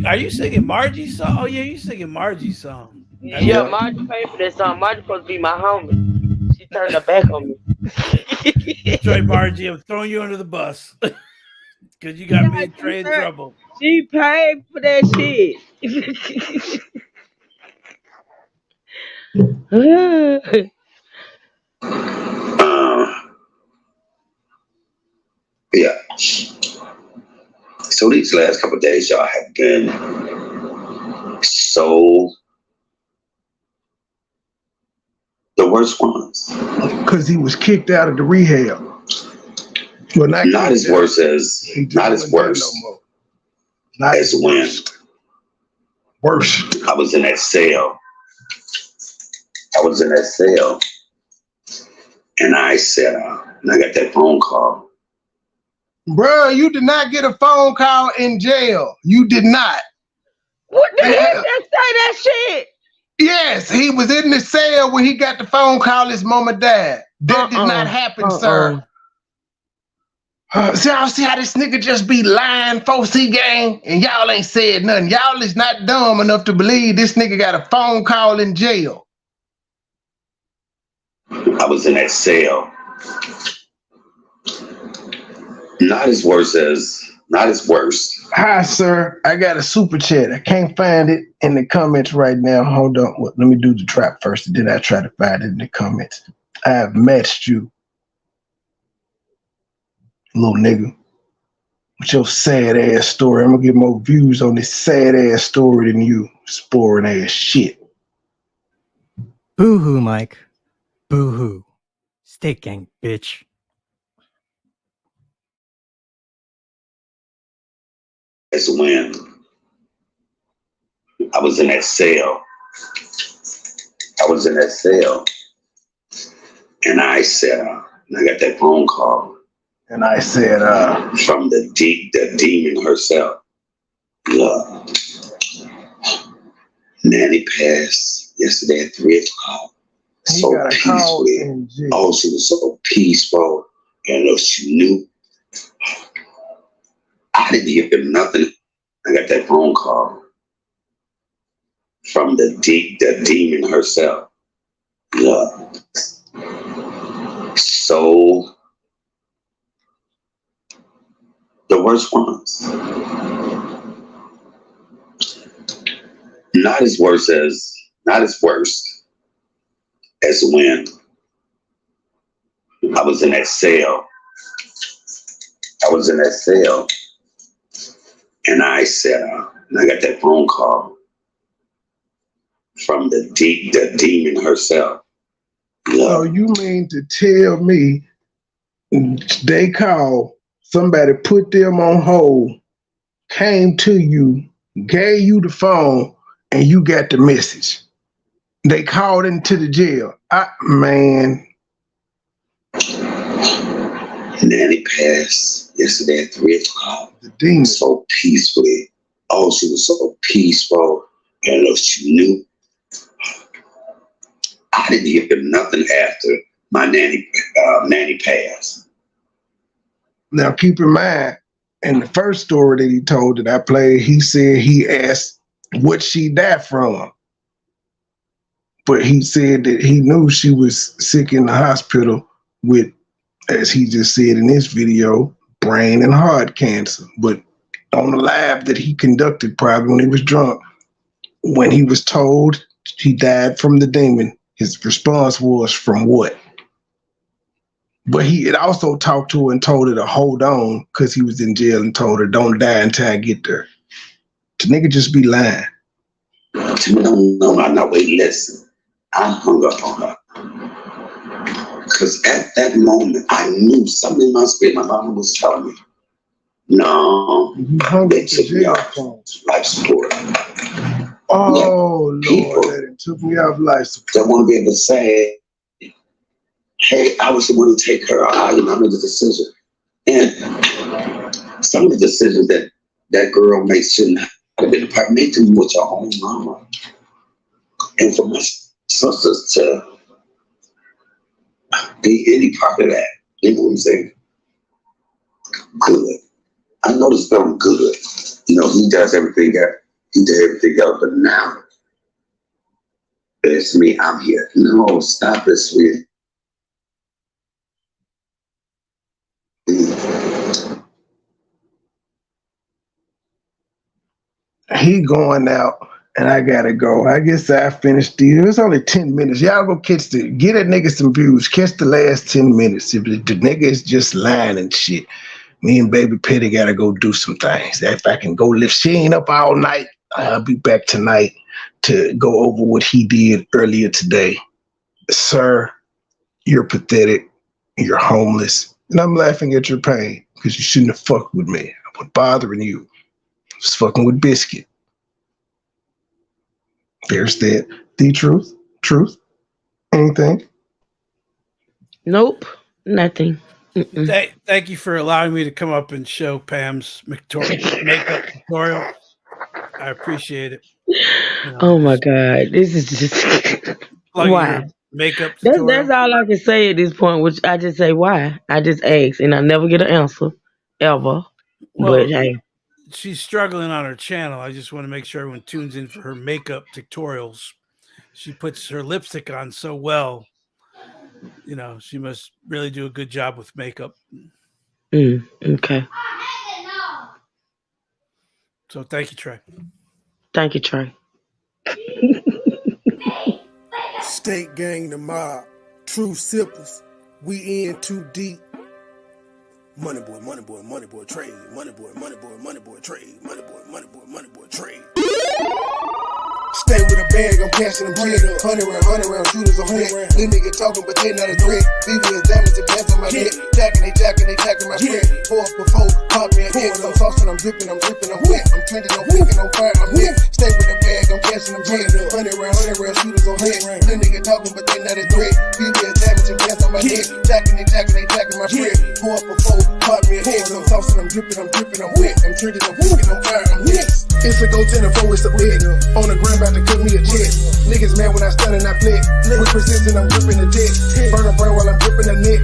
are you singing Margie's song? Oh yeah, you singing Margie's song. Yeah, Margie paid for that song. Margie's supposed to be my homie. She turned her back on me. Trey, Margie, I'm throwing you under the bus. Because you got me and Trey in trouble. She paid for that shit. Yeah. So these last couple of days, y'all have been so The worst ones. Because he was kicked out of the rehab. Well, not as worse as when worse. I was in that cell. And I said, and I got that phone call. Bro, you did not get a phone call in jail. You did not. What the hell? Just say that shit. Yes, he was in the cell when he got the phone call his mama died. That did not happen, sir. See how this nigga just be lying, folks, he gang, and y'all ain't said nothing. Y'all is not dumb enough to believe this nigga got a phone call in jail. I was in that cell. Not as worse. Hi, sir. I got a super chat. I can't find it in the comments right now. Hold on. Let me do the trap first, and then I try to find it in the comments. I have matched you, little nigga, with your sad ass story. I'm gonna get more views on this sad ass story than you, sporing ass shit. Boo hoo, Mike. Boo hoo. Stick gang, bitch. As when I was in that cell. And I said, and I got that phone call. And I said, from the demon herself. Nanny passed yesterday at 3:00. So peacefully. Oh, she was so peaceful. And she knew. I didn't give them nothing. I got that phone call from the demon herself. So the worst ones. Not as worse as when I was in that cell. And I said, and I got that phone call from the demon herself. So you mean to tell me they called, somebody put them on hold, came to you, gave you the phone, and you got the message? They called into the jail. Man. Nanny passed yesterday at 3:00. The demon. So peacefully. Oh, she was so peaceful. And she knew. I didn't give them nothing after my nanny passed. Now keep in mind, in the first story that he told that I played, he said he asked what she died from. But he said that he knew she was sick in the hospital with, as he just said in this video, brain and heart cancer. But on the live that he conducted, probably when he was drunk, when he was told he died from the demon, his response was, from what? But he had also talked to her and told her to hold on because he was in jail, and told her, don't die until I get there. The nigga just be lying. No, wait, listen. I hung up on her. Because at that moment, I knew something in my spirit. My mama was telling me, no, they took me off life support. Oh, Lord, it took me off life support. I want to be able to say, hey, I was the one to take her out. I made the decision. And some of the decisions that girl made shouldn't have been a part. Make them with your own mama. And for my sisters to be any part of that, you know what I'm saying? Good. I know this film good. He does everything else. He did everything else, but now it's me. I'm here. No, stop it, sweetie. He going out, and I gotta go. I guess I finished it. It's only 10 minutes. Y'all go get that nigga some views. Catch the last 10 minutes. If the nigga is just lying and shit, me and Baby Petty gotta go do some things. If I can go lift Shane up all night, I'll be back tonight to go over what he did earlier today. Sir, you're pathetic. You're homeless. And I'm laughing at your pain because you shouldn't have fucked with me. I was bothering you. I was fucking with Biscuit. There's that. The truth. Truth. Anything? Nope. Nothing. Thank you for allowing me to come up and show Pam's makeup tutorial. I appreciate it. Oh my God. This is just why? Makeup that's all I can say at this point, which I just say why. I just ask and I never get an answer. Ever. Well, but hey. She's struggling on her channel. I just want to make sure everyone tunes in for her makeup tutorials. She puts her lipstick on so well. You know, she must really do a good job with makeup. Okay. So thank you, Trey. Thank you, Trey. State gang, the mob, true sippers, we in too deep. Money boy, trade. Money boy, trade. Stay with a bag, I'm cashing them bread. 100 round shooters on head. Little nigga talking, but they not a threat. BB is diamonds and bands on my neck. Jacking my friend. Pour up before, pop me a head. I'm saucing, I'm dripping, I'm wet. I'm trending, I'm wicked, I'm fire, I'm hit. Stay with a bag, I'm cashing them bread. 100 round shooters on head. Little nigga talking, but they not a threat. BB is diamonds and bands on my neck. Jacking my friend. Pour up before, pop me a head. I'm saucing, I'm dripping, I'm wet. I'm trending, I'm wicked, I'm fire, I'm hit. It's a go 10 4, it's a bed. On the ground, about to cook me a jet. Niggas mad when I stun and I flip. With precision, I'm gripping the jet. Burn a brain while I'm gripping the neck.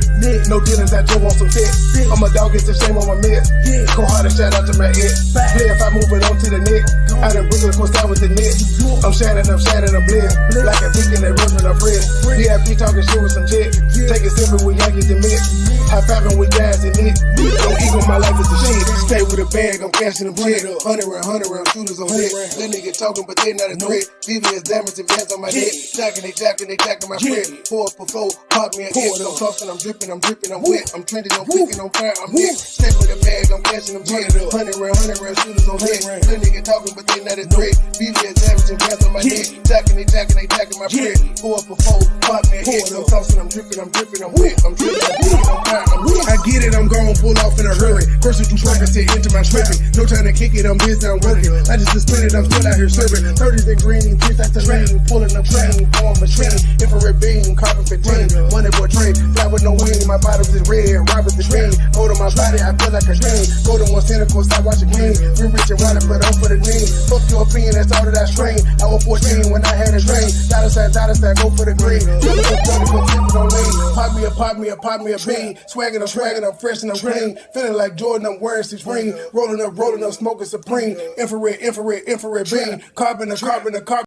No dealings, I just want some tech. I'm a dog, it's a shame on my mess. Go hard and shout out to my ex. Play if I move it on to the neck. I done bring it across down with the net. I'm shining, I'm blessed. Like a beacon that runs with a friend. VIP talking shit with some jet. Take it simple with Yankees and Mets. High fiving with guys in it. Don't ego, my life is a shit. Stay with a bag, I'm cashing them bread. 100 round shooters on head. Little nigga talking, but they not a threat. BB is diamonds and bands on my head. Jacking my friend. Pour up before, pop me a head. I'm saucing, I'm dripping, I'm wet. I'm trending, I'm wicked, I'm fire, I'm hit. Stay with a bag, I'm cashing them bread. 100 round shooters on head. Little nigga talking, but they not a threat. BB is diamonds and bands on my head. Jacking my friend. Pour up before, pop me a head. I'm saucing, I'm dripping, I'm wet. I'm trending, I'm wicked, I'm fire, I'm hit. I get it, I'm gon' pull off in a hurry. Person too strong, I say into my stripping. No time to kick it, I'm busy, I'm working. I just suspended, I'm still out here serving. 30s and green, 3 sets of rain. Pulling up plane, form machine. Infrared beam, carbon 15. Money boy trade, fly with no wing. My bottoms is red, robbers is green. Go to my body, I feel like a dream. Go to one center, course I watch a game. Free rich and water, but on for the name. Fuck your opinion, that's all that I strain. I was 14 when I had a drain. Dollar sign, go for the green. Pop me a bean. Swaggin', I'm fresh and I'm clean. Feeling like Jordan, I'm wearing Supreme. Rolling up, smoking Supreme. Infrared beam. Carbon.